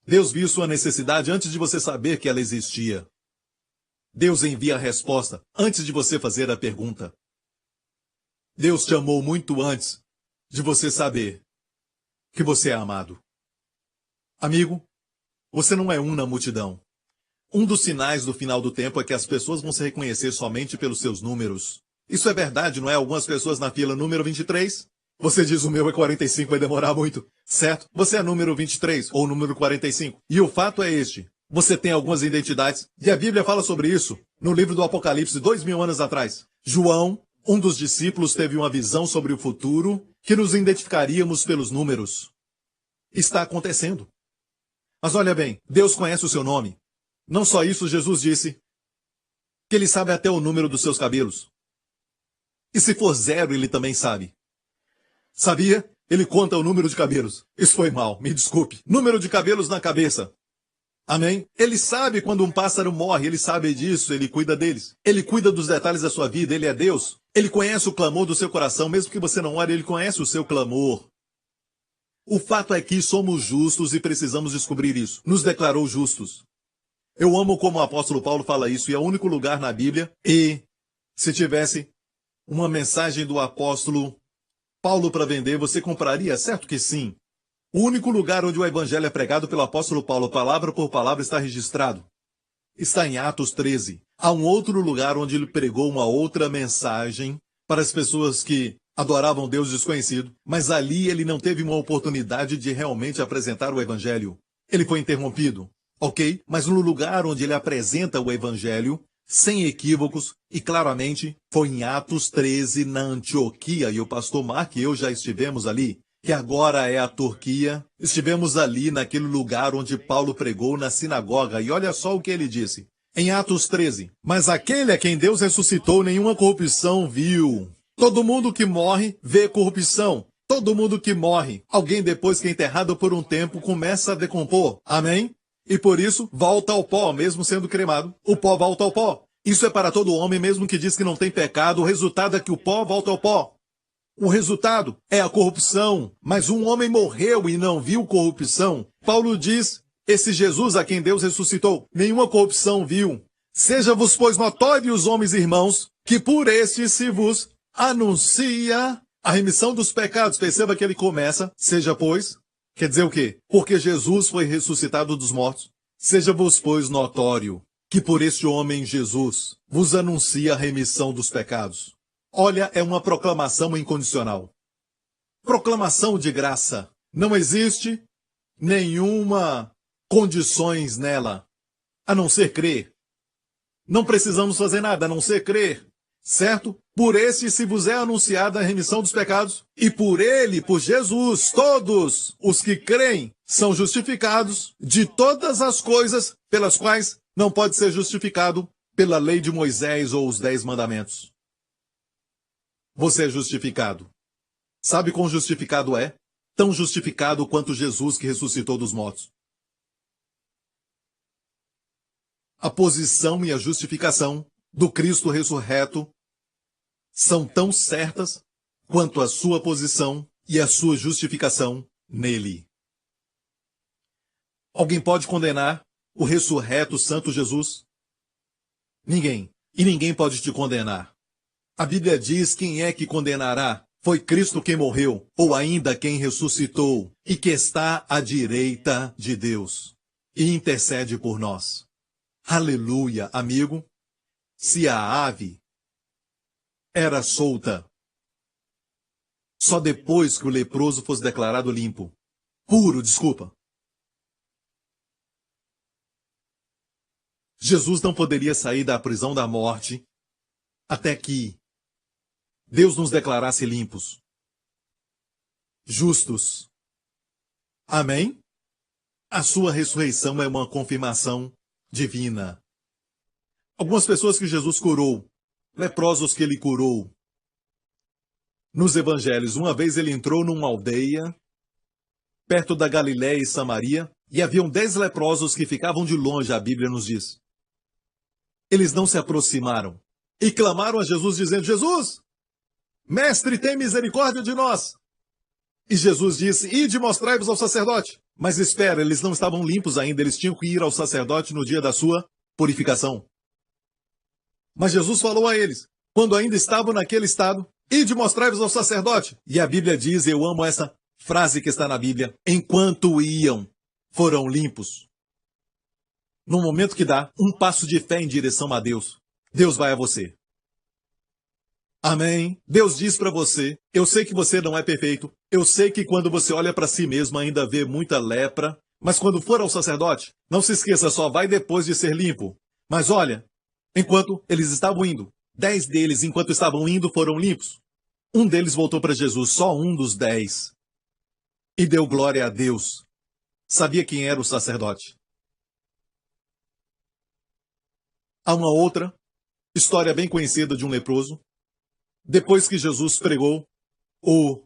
Deus viu sua necessidade antes de você saber que ela existia. Deus envia a resposta antes de você fazer a pergunta. Deus te amou muito antes de você saber que você é amado. Amigo, você não é um na multidão. Um dos sinais do final do tempo é que as pessoas vão se reconhecer somente pelos seus números. Isso é verdade, não é? Algumas pessoas na fila número 23. Você diz: o meu é 45, vai demorar muito. Certo? Você é número 23 ou número 45. E o fato é este: você tem algumas identidades, e a Bíblia fala sobre isso no livro do Apocalipse, 2000 anos atrás. João, um dos discípulos, teve uma visão sobre o futuro que nos identificaríamos pelos números. Está acontecendo. Mas olha bem, Deus conhece o seu nome. Não só isso, Jesus disse que Ele sabe até o número dos seus cabelos. E se for 0, Ele também sabe. Sabia? Ele conta o número de cabelos. Isso foi mal, me desculpe. Número de cabelos na cabeça. Amém? Ele sabe quando um pássaro morre, Ele sabe disso, Ele cuida deles. Ele cuida dos detalhes da sua vida, Ele é Deus. Ele conhece o clamor do seu coração, mesmo que você não ore, Ele conhece o seu clamor. O fato é que somos justos e precisamos descobrir isso. Nos declarou justos. Eu amo como o apóstolo Paulo fala isso, e é o único lugar na Bíblia. E se tivesse uma mensagem do apóstolo Paulo para vender, você compraria? Certo que sim. O único lugar onde o evangelho é pregado pelo apóstolo Paulo, palavra por palavra, está registrado. Está em Atos 13. Há um outro lugar onde ele pregou uma outra mensagem para as pessoas que adoravam Deus desconhecido, mas ali ele não teve uma oportunidade de realmente apresentar o evangelho. Ele foi interrompido, ok? Mas no lugar onde ele apresenta o evangelho, sem equívocos, e claramente, foi em Atos 13, na Antioquia, e o pastor Mark e eu já estivemos ali, que agora é a Turquia. Estivemos ali naquele lugar onde Paulo pregou na sinagoga, e olha só o que ele disse. Em Atos 13, mas aquele a quem Deus ressuscitou nenhuma corrupção viu. Todo mundo que morre vê corrupção. Todo mundo que morre, alguém depois que é enterrado por um tempo, começa a decompor. Amém? E por isso, volta ao pó, mesmo sendo cremado. O pó volta ao pó. Isso é para todo homem, mesmo que diz que não tem pecado. O resultado é que o pó volta ao pó. O resultado é a corrupção. Mas um homem morreu e não viu corrupção. Paulo diz, esse Jesus a quem Deus ressuscitou, nenhuma corrupção viu. Seja-vos, pois, notórios, homens e irmãos, que por este se vos anuncia a remissão dos pecados. Perceba que ele começa, seja, pois, Quer dizer o quê? Porque Jesus foi ressuscitado dos mortos, seja-vos, pois, notório que por este homem Jesus vos anuncia a remissão dos pecados. Olha, é uma proclamação incondicional. Proclamação de graça. Não existe nenhuma condições nela, a não ser crer. Não precisamos fazer nada, a não ser crer. Certo? Por este se vos é anunciada a remissão dos pecados, e por ele, por Jesus, todos os que creem são justificados de todas as coisas pelas quais não pode ser justificado pela lei de Moisés ou os 10 mandamentos. Você é justificado. Sabe quão justificado é? Tão justificado quanto Jesus que ressuscitou dos mortos. A posição e a justificação do Cristo ressurreto são tão certas quanto a sua posição e a sua justificação nele. Alguém pode condenar o ressurreto Santo Jesus? Ninguém. E ninguém pode te condenar. A Bíblia diz: quem é que condenará? Foi Cristo quem morreu, ou ainda quem ressuscitou, e que está à direita de Deus, e intercede por nós. Aleluia, amigo. Se a ave era solta só depois que o leproso fosse declarado limpo, puro, desculpa. Jesus não poderia sair da prisão da morte até que Deus nos declarasse limpos, justos. Amém? A sua ressurreição é uma confirmação divina. Algumas pessoas que Jesus curou, leprosos que ele curou. Nos evangelhos, uma vez ele entrou numa aldeia, perto da Galiléia e Samaria, e haviam 10 leprosos que ficavam de longe, a Bíblia nos diz. Eles não se aproximaram e clamaram a Jesus dizendo: Jesus, mestre, tem misericórdia de nós. E Jesus disse: ide mostrai-vos ao sacerdote. Mas espera, eles não estavam limpos ainda, eles tinham que ir ao sacerdote no dia da sua purificação. Mas Jesus falou a eles, quando ainda estavam naquele estado: ide mostrai-vos ao sacerdote. E a Bíblia diz, eu amo essa frase que está na Bíblia: enquanto iam, foram limpos. No momento que dá um passo de fé em direção a Deus, Deus vai a você. Amém? Deus diz para você: eu sei que você não é perfeito, eu sei que quando você olha para si mesmo ainda vê muita lepra, mas quando for ao sacerdote, não se esqueça, só vai depois de ser limpo. Mas olha, enquanto eles estavam indo, 10 deles, enquanto estavam indo, foram limpos. Um deles voltou para Jesus, só um dos 10, e deu glória a Deus. Sabia quem era o sacerdote. Há uma outra história bem conhecida de um leproso. Depois que Jesus pregou o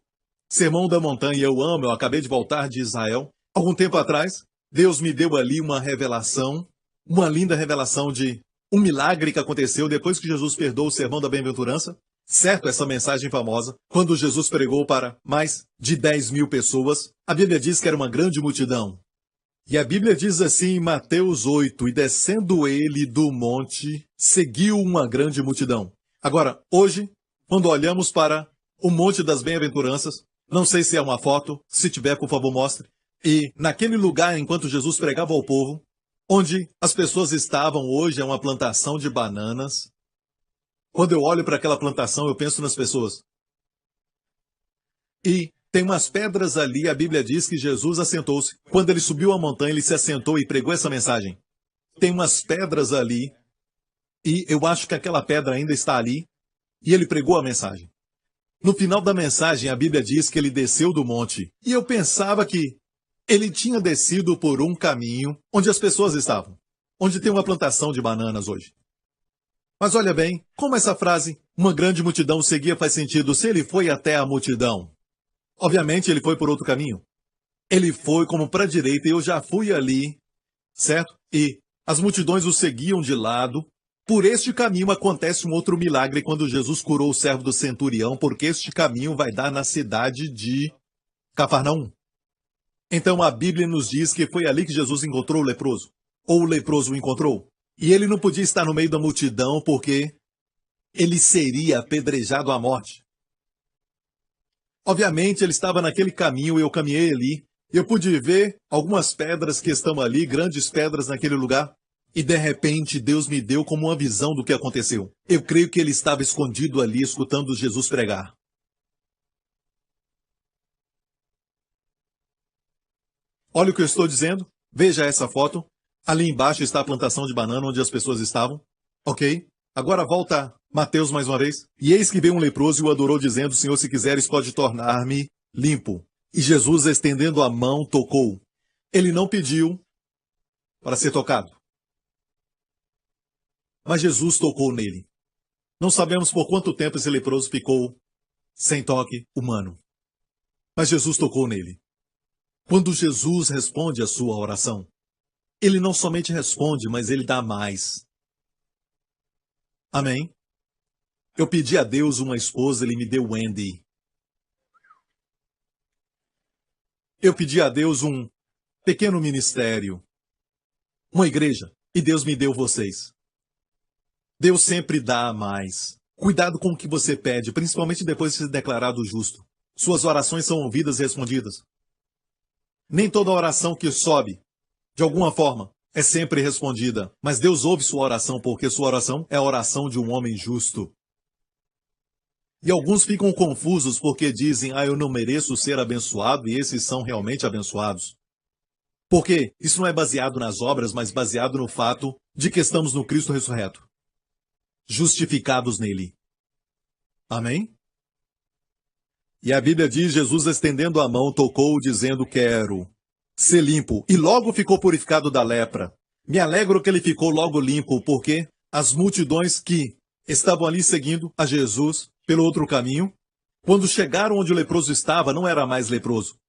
Sermão da Montanha, eu acabei de voltar de Israel, algum tempo atrás, Deus me deu ali uma revelação, uma linda revelação de um milagre que aconteceu depois que Jesus perdoou o Sermão da Bem-aventurança. Certo, essa mensagem famosa, quando Jesus pregou para mais de 10.000 pessoas, a Bíblia diz que era uma grande multidão. E a Bíblia diz assim em Mateus 8, e descendo ele do monte, seguiu uma grande multidão. Agora, hoje, quando olhamos para o Monte das Bem-aventuranças, não sei se é uma foto, se tiver, por favor, mostre. E naquele lugar, enquanto Jesus pregava ao povo, onde as pessoas estavam hoje, é uma plantação de bananas. Quando eu olho para aquela plantação, eu penso nas pessoas. E tem umas pedras ali, a Bíblia diz que Jesus assentou-se. Quando ele subiu a montanha, ele se assentou e pregou essa mensagem. Tem umas pedras ali, e eu acho que aquela pedra ainda está ali, e ele pregou a mensagem. No final da mensagem, a Bíblia diz que ele desceu do monte, e eu pensava que ele tinha descido por um caminho onde as pessoas estavam, onde tem uma plantação de bananas hoje. Mas olha bem, como essa frase, uma grande multidão seguia, faz sentido se ele foi até a multidão. Obviamente ele foi por outro caminho. Ele foi como para a direita e eu já fui ali, certo? E as multidões o seguiam de lado. Por este caminho acontece um outro milagre quando Jesus curou o servo do centurião, porque este caminho vai dar na cidade de Cafarnaum. Então a Bíblia nos diz que foi ali que Jesus encontrou o leproso, ou o leproso o encontrou. E ele não podia estar no meio da multidão porque ele seria apedrejado à morte. Obviamente ele estava naquele caminho, eu caminhei ali, Eu pude ver algumas pedras que estão ali, grandes pedras naquele lugar. E de repente Deus me deu como uma visão do que aconteceu. Eu creio que ele estava escondido ali, escutando Jesus pregar. Olha o que eu estou dizendo. Veja essa foto. Ali embaixo está a plantação de banana onde as pessoas estavam. Ok? Agora volta Mateus mais uma vez. E eis que veio um leproso e o adorou, dizendo: Senhor, se quiseres, pode tornar-me limpo. E Jesus, estendendo a mão, tocou. Ele não pediu para ser tocado. Mas Jesus tocou nele. Não sabemos por quanto tempo esse leproso ficou sem toque humano. Mas Jesus tocou nele. Quando Jesus responde a sua oração, ele não somente responde, mas ele dá mais. Amém? Eu pedi a Deus uma esposa, ele me deu Wendy. Eu pedi a Deus um pequeno ministério, uma igreja, e Deus me deu vocês. Deus sempre dá mais. Cuidado com o que você pede, principalmente depois de ser declarado justo. Suas orações são ouvidas e respondidas. Nem toda oração que sobe, de alguma forma, é sempre respondida. Mas Deus ouve sua oração, porque sua oração é a oração de um homem justo. E alguns ficam confusos porque dizem: eu não mereço ser abençoado, e esses são realmente abençoados. Porque isso não é baseado nas obras, mas baseado no fato de que estamos no Cristo ressurreto, justificados nele. Amém? E a Bíblia diz: Jesus, estendendo a mão, tocou, dizendo: quero ser limpo. E logo ficou purificado da lepra. Me alegro que ele ficou logo limpo, porque as multidões que estavam ali seguindo a Jesus pelo outro caminho, quando chegaram onde o leproso estava, não era mais leproso.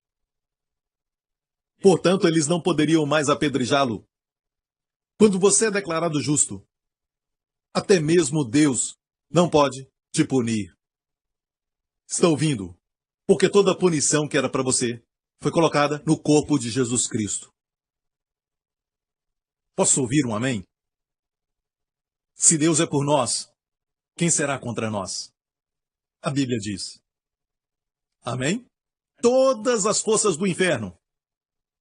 Portanto, eles não poderiam mais apedrejá-lo. Quando você é declarado justo, até mesmo Deus não pode te punir. Está ouvindo? Porque toda a punição que era para você foi colocada no corpo de Jesus Cristo. Posso ouvir um amém? Se Deus é por nós, quem será contra nós? A Bíblia diz. Amém? Todas as forças do inferno,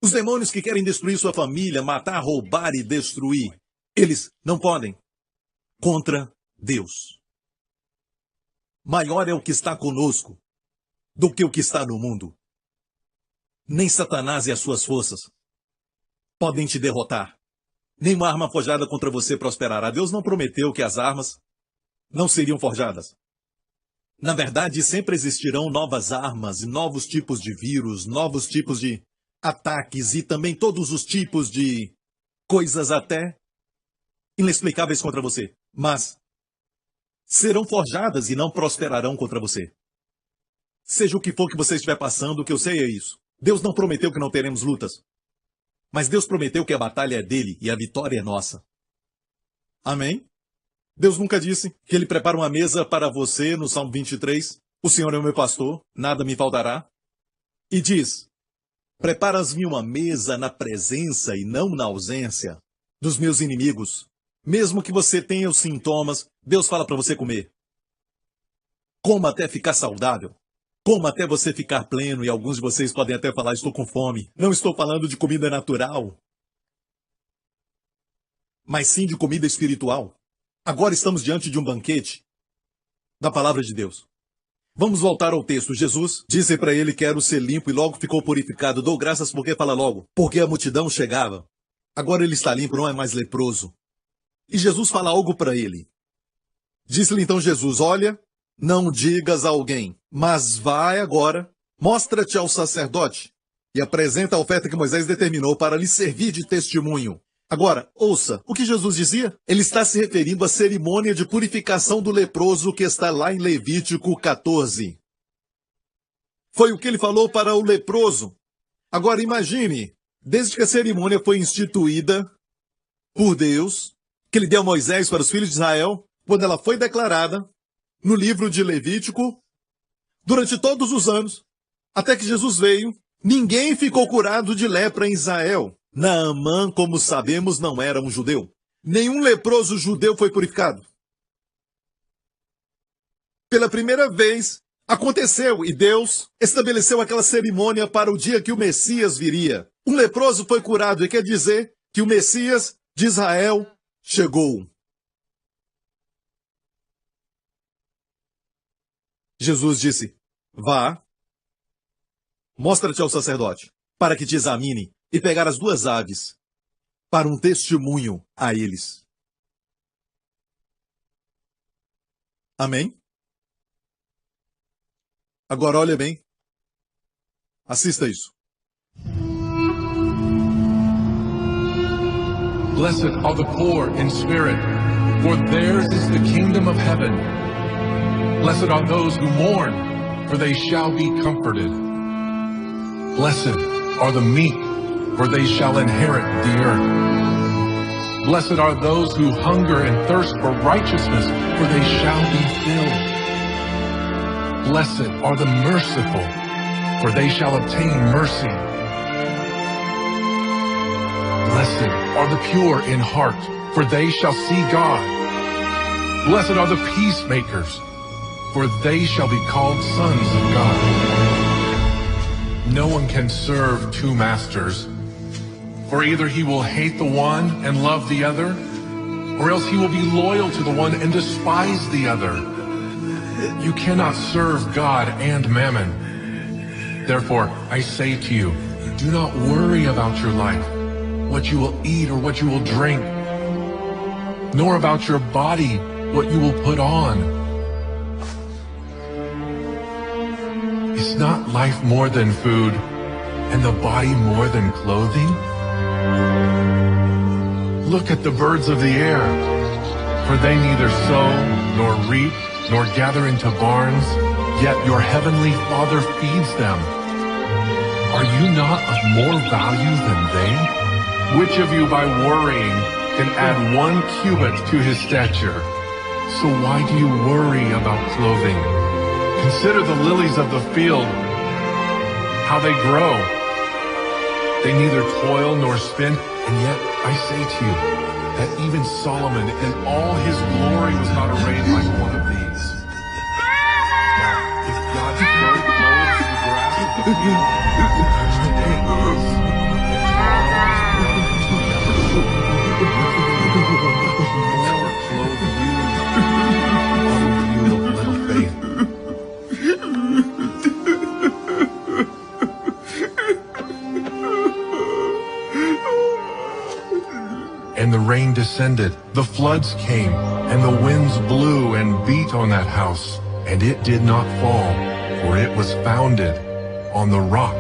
os demônios que querem destruir sua família, matar, roubar e destruir, eles não podem contra Deus. Maior é o que está conosco do que o que está no mundo. Nem Satanás e as suas forças podem te derrotar. Nenhuma arma forjada contra você prosperará. Deus não prometeu que as armas não seriam forjadas. Na verdade, sempre existirão novas armas, novos tipos de vírus, novos tipos de ataques e também todos os tipos de coisas até inexplicáveis contra você. Mas serão forjadas e não prosperarão contra você. Seja o que for que você estiver passando, o que eu sei é isso. Deus não prometeu que não teremos lutas. Mas Deus prometeu que a batalha é dele e a vitória é nossa. Amém? Deus nunca disse que ele prepara uma mesa para você no Salmo 23. O Senhor é o meu pastor, nada me faltará. E diz: preparas-me uma mesa na presença e não na ausência dos meus inimigos. Mesmo que você tenha os sintomas, Deus fala para você comer. Coma até ficar saudável. Coma até você ficar pleno, e alguns de vocês podem até falar: estou com fome. Não estou falando de comida natural, mas sim de comida espiritual. Agora estamos diante de um banquete da palavra de Deus. Vamos voltar ao texto. Jesus disse para ele: quero ser limpo, e logo ficou purificado. Dou graças porque fala logo. Porque a multidão chegava. Agora ele está limpo, não é mais leproso. E Jesus fala algo para ele. Disse-lhe então Jesus: olha, não digas a alguém, mas vai agora, mostra-te ao sacerdote e apresenta a oferta que Moisés determinou para lhe servir de testemunho. Agora, ouça, o que Jesus dizia? Ele está se referindo à cerimônia de purificação do leproso que está lá em Levítico 14. Foi o que ele falou para o leproso. Agora imagine, desde que a cerimônia foi instituída por Deus, que ele deu a Moisés para os filhos de Israel, quando ela foi declarada no livro de Levítico, durante todos os anos, até que Jesus veio, ninguém ficou curado de lepra em Israel. Naamã, como sabemos, não era um judeu. Nenhum leproso judeu foi purificado. Pela primeira vez, Aconteceu, e Deus estabeleceu aquela cerimônia para o dia que o Messias viria. Um leproso foi curado, e quer dizer que o Messias de Israel chegou. Jesus disse: vá, mostra-te ao sacerdote, para que te examine, e pegar as 2 aves, para um testemunho a eles. Amém? Agora olha bem. Assista isso. Blessed are the poor in spirit, for theirs is the kingdom of heaven. Blessed are those who mourn, for they shall be comforted. Blessed are the meek, for they shall inherit the earth. Blessed are those who hunger and thirst for righteousness, for they shall be filled. Blessed are the merciful, for they shall obtain mercy. Blessed are the pure in heart, for they shall see God. Blessed are the peacemakers, for they shall be called sons of God. No one can serve 2 masters, for either he will hate the one and love the other, or else he will be loyal to the one and despise the other. You cannot serve God and mammon. Therefore, I say to you, do not worry about your life, what you will eat or what you will drink, nor about your body, what you will put on. Is not life more than food, and the body more than clothing? Look at the birds of the air, for they neither sow, nor reap, nor gather into barns, yet your heavenly Father feeds them. Are you not of more value than they? Which of you by worrying can add 1 cubit to his stature? So why do you worry about clothing? Consider the lilies of the field, how they grow. They neither toil nor spin, and yet I say to you that even Solomon in all his glory was not arrayed like one of these. Now, if God so clothes the grass of the field, which today is, more clothe you, O you of little faith. And the rain descended, the floods came, and the winds blew and beat on that house, and it did not fall, for it was founded on the rock.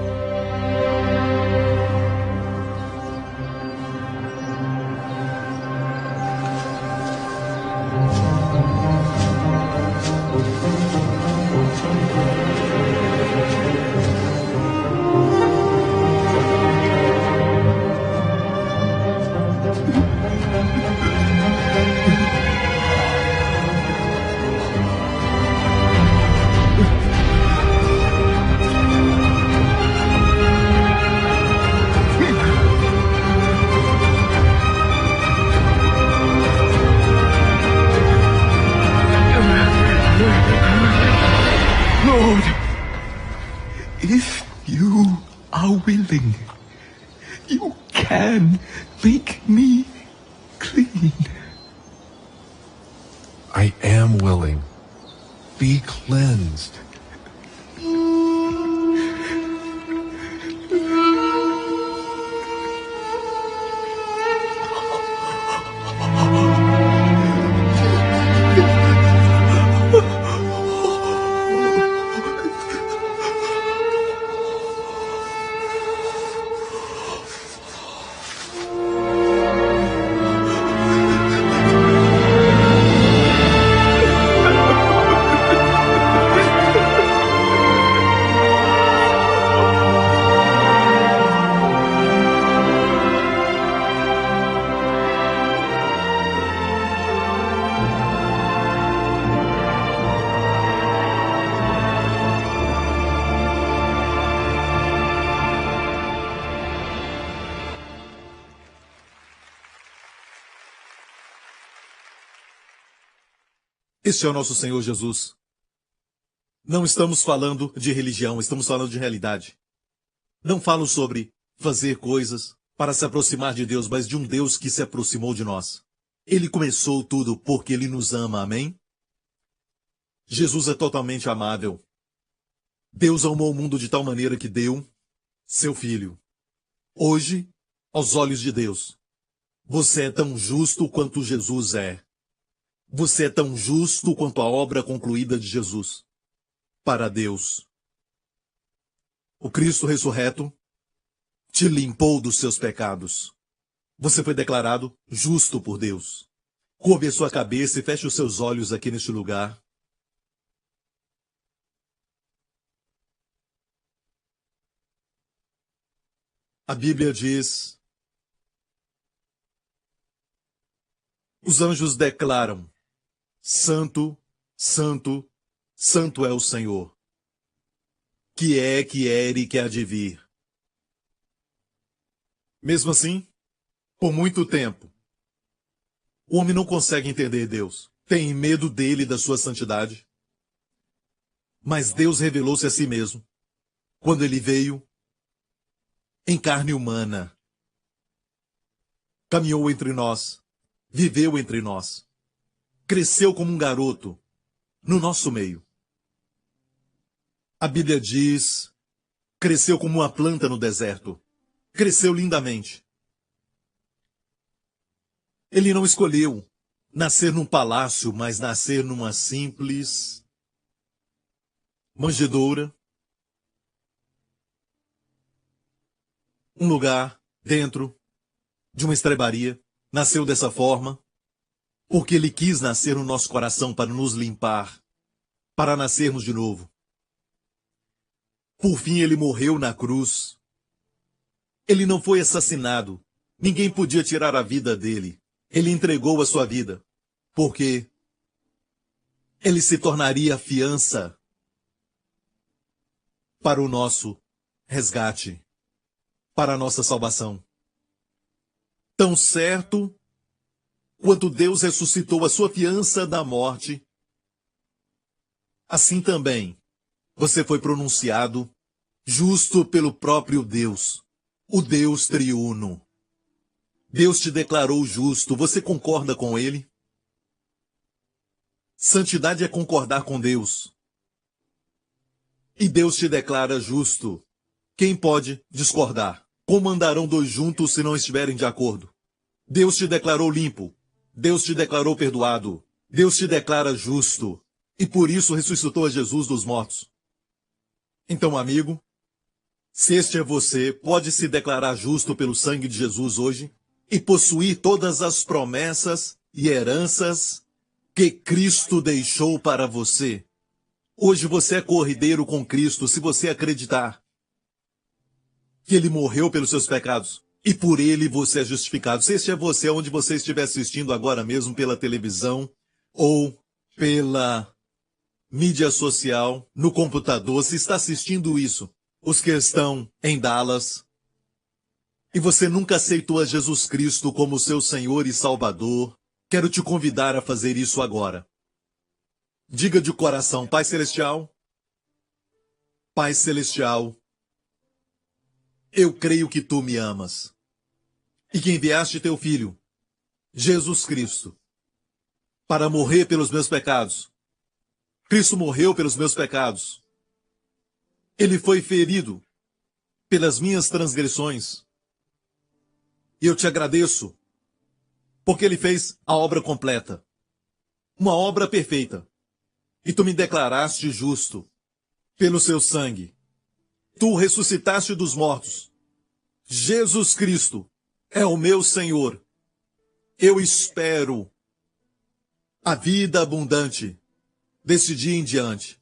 Lord, if you are willing, you can make me clean. I am willing. Be cleansed. Este é o nosso Senhor Jesus. Não estamos falando de religião, estamos falando de realidade. Não falo sobre fazer coisas para se aproximar de Deus, mas de um Deus que se aproximou de nós. Ele começou tudo porque Ele nos ama, amém? Jesus é totalmente amável. Deus amou o mundo de tal maneira que deu seu Filho. Hoje, aos olhos de Deus, você é tão justo quanto Jesus é. Você é tão justo quanto a obra concluída de Jesus. Para Deus, o Cristo ressurreto te limpou dos seus pecados. Você foi declarado justo por Deus. Curve a sua cabeça e feche os seus olhos aqui neste lugar. A Bíblia diz: os anjos declaram: Santo, Santo, Santo é o Senhor, que era e que há de vir. Mesmo assim, por muito tempo, o homem não consegue entender Deus. Tem medo dele e da sua santidade. Mas Deus revelou-se a si mesmo quando ele veio em carne humana. Caminhou entre nós, viveu entre nós, cresceu como um garoto no nosso meio. A Bíblia diz: cresceu como uma planta no deserto. Cresceu lindamente. Ele não escolheu nascer num palácio, mas nascer numa simples manjedoura. Um lugar dentro de uma estrebaria. Nasceu dessa forma porque ele quis nascer no nosso coração para nos limpar, para nascermos de novo. Por fim, ele morreu na cruz. Ele não foi assassinado. Ninguém podia tirar a vida dele. Ele entregou a sua vida, porque ele se tornaria a fiança para o nosso resgate, para a nossa salvação. Tão certo quanto Deus ressuscitou a sua fiança da morte, assim também você foi pronunciado justo pelo próprio Deus, o Deus triuno. Deus te declarou justo. Você concorda com Ele? Santidade é concordar com Deus. E Deus te declara justo. Quem pode discordar? Como andarão dois juntos se não estiverem de acordo? Deus te declarou limpo. Deus te declarou perdoado. Deus te declara justo. E por isso ressuscitou a Jesus dos mortos. Então, amigo, se este é você, pode se declarar justo pelo sangue de Jesus hoje e possuir todas as promessas e heranças que Cristo deixou para você. Hoje você é corrideiro com Cristo se você acreditar que Ele morreu pelos seus pecados e por Ele você é justificado. Se este é você, onde você estiver assistindo agora mesmo pela televisão ou pela mídia social, no computador, se está assistindo isso, os que estão em Dallas, e você nunca aceitou a Jesus Cristo como seu Senhor e Salvador, quero te convidar a fazer isso agora. Diga de coração: Pai Celestial, Pai Celestial, eu creio que Tu me amas e que enviaste Teu Filho, Jesus Cristo, para morrer pelos meus pecados. Cristo morreu pelos meus pecados. Ele foi ferido pelas minhas transgressões. E eu te agradeço, porque Ele fez a obra completa, uma obra perfeita. E Tu me declaraste justo pelo Seu sangue. Tu ressuscitaste dos mortos. Jesus Cristo é o meu Senhor. Eu espero a vida abundante desse dia em diante.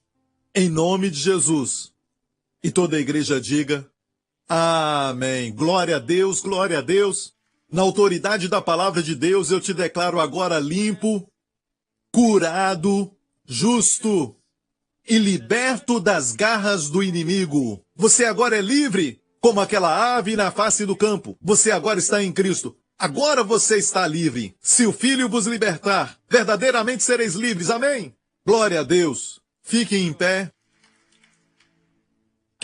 Em nome de Jesus. E toda a igreja diga: amém. Glória a Deus, glória a Deus. Na autoridade da palavra de Deus, eu te declaro agora limpo, curado, justo e liberto das garras do inimigo. Você agora é livre, como aquela ave na face do campo. Você agora está em Cristo. Agora você está livre. Se o Filho vos libertar, verdadeiramente sereis livres. Amém? Glória a Deus. Fiquem em pé.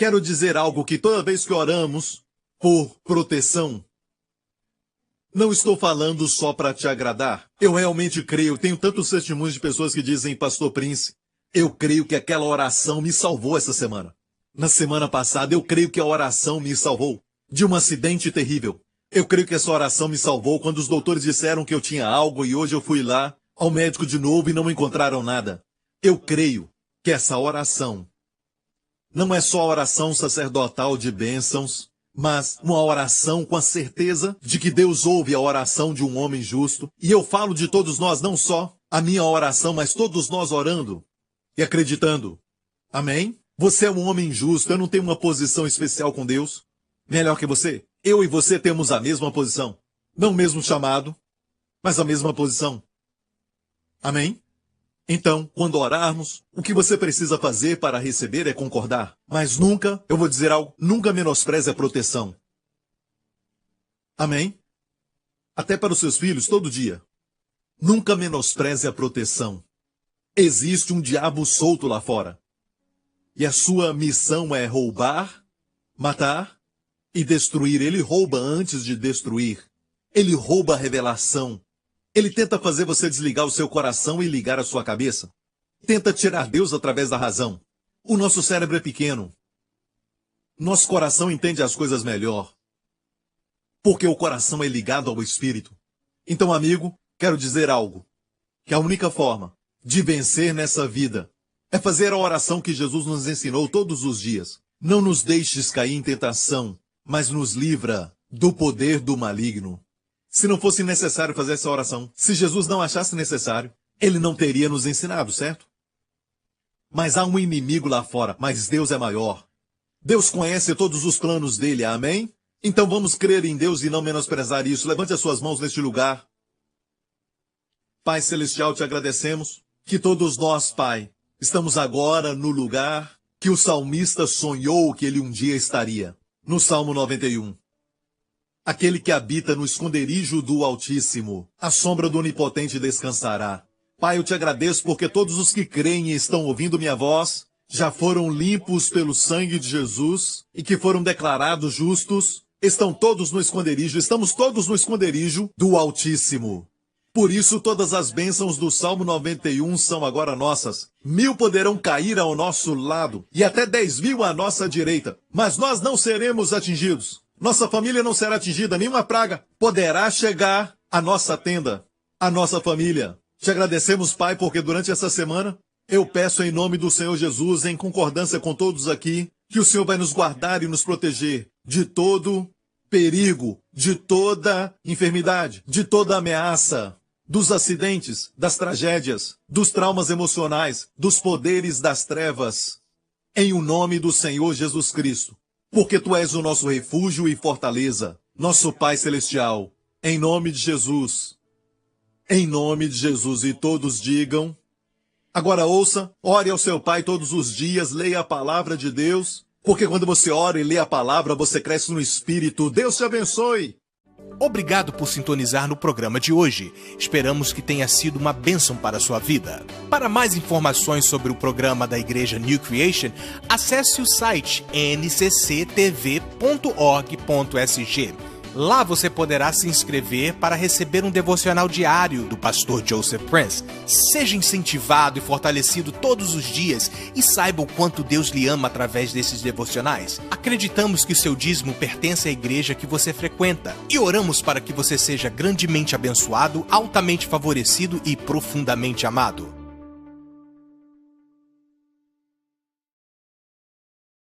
quero dizer algo que toda vez que oramos por proteção, não estou falando só para te agradar. Eu realmente creio, tenho tantos testemunhos de pessoas que dizem, Pastor Prince, eu creio que aquela oração me salvou essa semana. Na semana passada, eu creio que a oração me salvou de um acidente terrível. Eu creio que essa oração me salvou quando os doutores disseram que eu tinha algo e hoje eu fui lá ao médico de novo e não encontraram nada. Eu creio que essa oração não é só a oração sacerdotal de bênçãos, mas uma oração com a certeza de que Deus ouve a oração de um homem justo. E eu falo de todos nós, não só a minha oração, mas todos nós orando e acreditando. Amém? Você é um homem justo, eu não tenho uma posição especial com Deus. Melhor que você. Eu e você temos a mesma posição. Não o mesmo chamado, mas a mesma posição. Amém? Então, quando orarmos, o que você precisa fazer para receber é concordar. Mas nunca, eu vou dizer algo, nunca menospreze a proteção. Amém? Até para os seus filhos, todo dia. Nunca menospreze a proteção. Existe um diabo solto lá fora. E a sua missão é roubar, matar e destruir. Ele rouba antes de destruir. Ele rouba a revelação. Ele tenta fazer você desligar o seu coração e ligar a sua cabeça. Tenta tirar Deus através da razão. O nosso cérebro é pequeno. Nosso coração entende as coisas melhor. Porque o coração é ligado ao Espírito. Então, amigo, quero dizer algo. Que a única forma de vencer nessa vida é fazer a oração que Jesus nos ensinou todos os dias. Não nos deixes cair em tentação, mas nos livra do poder do maligno. Se não fosse necessário fazer essa oração, se Jesus não achasse necessário, ele não teria nos ensinado, certo? Mas há um inimigo lá fora, mas Deus é maior. Deus conhece todos os planos dele, amém? Então vamos crer em Deus e não menosprezar isso. Levante as suas mãos neste lugar. Pai Celestial, te agradecemos que todos nós, Pai, estamos agora no lugar que o salmista sonhou que ele um dia estaria. No Salmo 91. Aquele que habita no esconderijo do Altíssimo, a sombra do Onipotente descansará. Pai, eu te agradeço porque todos os que creem e estão ouvindo minha voz já foram limpos pelo sangue de Jesus e que foram declarados justos, estão todos no esconderijo, estamos todos no esconderijo do Altíssimo. Por isso todas as bênçãos do Salmo 91 são agora nossas. 1000 poderão cair ao nosso lado e até 10.000 à nossa direita, mas nós não seremos atingidos. Nossa família não será atingida, nenhuma praga poderá chegar à nossa tenda, à nossa família. Te agradecemos, Pai, porque durante essa semana eu peço em nome do Senhor Jesus, em concordância com todos aqui, que o Senhor vai nos guardar e nos proteger de todo perigo, de toda enfermidade, de toda ameaça, dos acidentes, das tragédias, dos traumas emocionais, dos poderes das trevas, em o nome do Senhor Jesus Cristo. Porque Tu és o nosso refúgio e fortaleza, nosso Pai Celestial, em nome de Jesus. Em nome de Jesus, e todos digam. Agora ouça, ore ao seu Pai todos os dias, leia a palavra de Deus, porque quando você ora e lê a palavra, você cresce no Espírito. Deus te abençoe. Obrigado por sintonizar no programa de hoje. Esperamos que tenha sido uma bênção para a sua vida. Para mais informações sobre o programa da Igreja New Creation, acesse o site ncctv.org.sg. Lá você poderá se inscrever para receber um devocional diário do pastor Joseph Prince. Seja incentivado e fortalecido todos os dias e saiba o quanto Deus lhe ama através desses devocionais. Acreditamos que o seu dízimo pertence à igreja que você frequenta e oramos para que você seja grandemente abençoado, altamente favorecido e profundamente amado.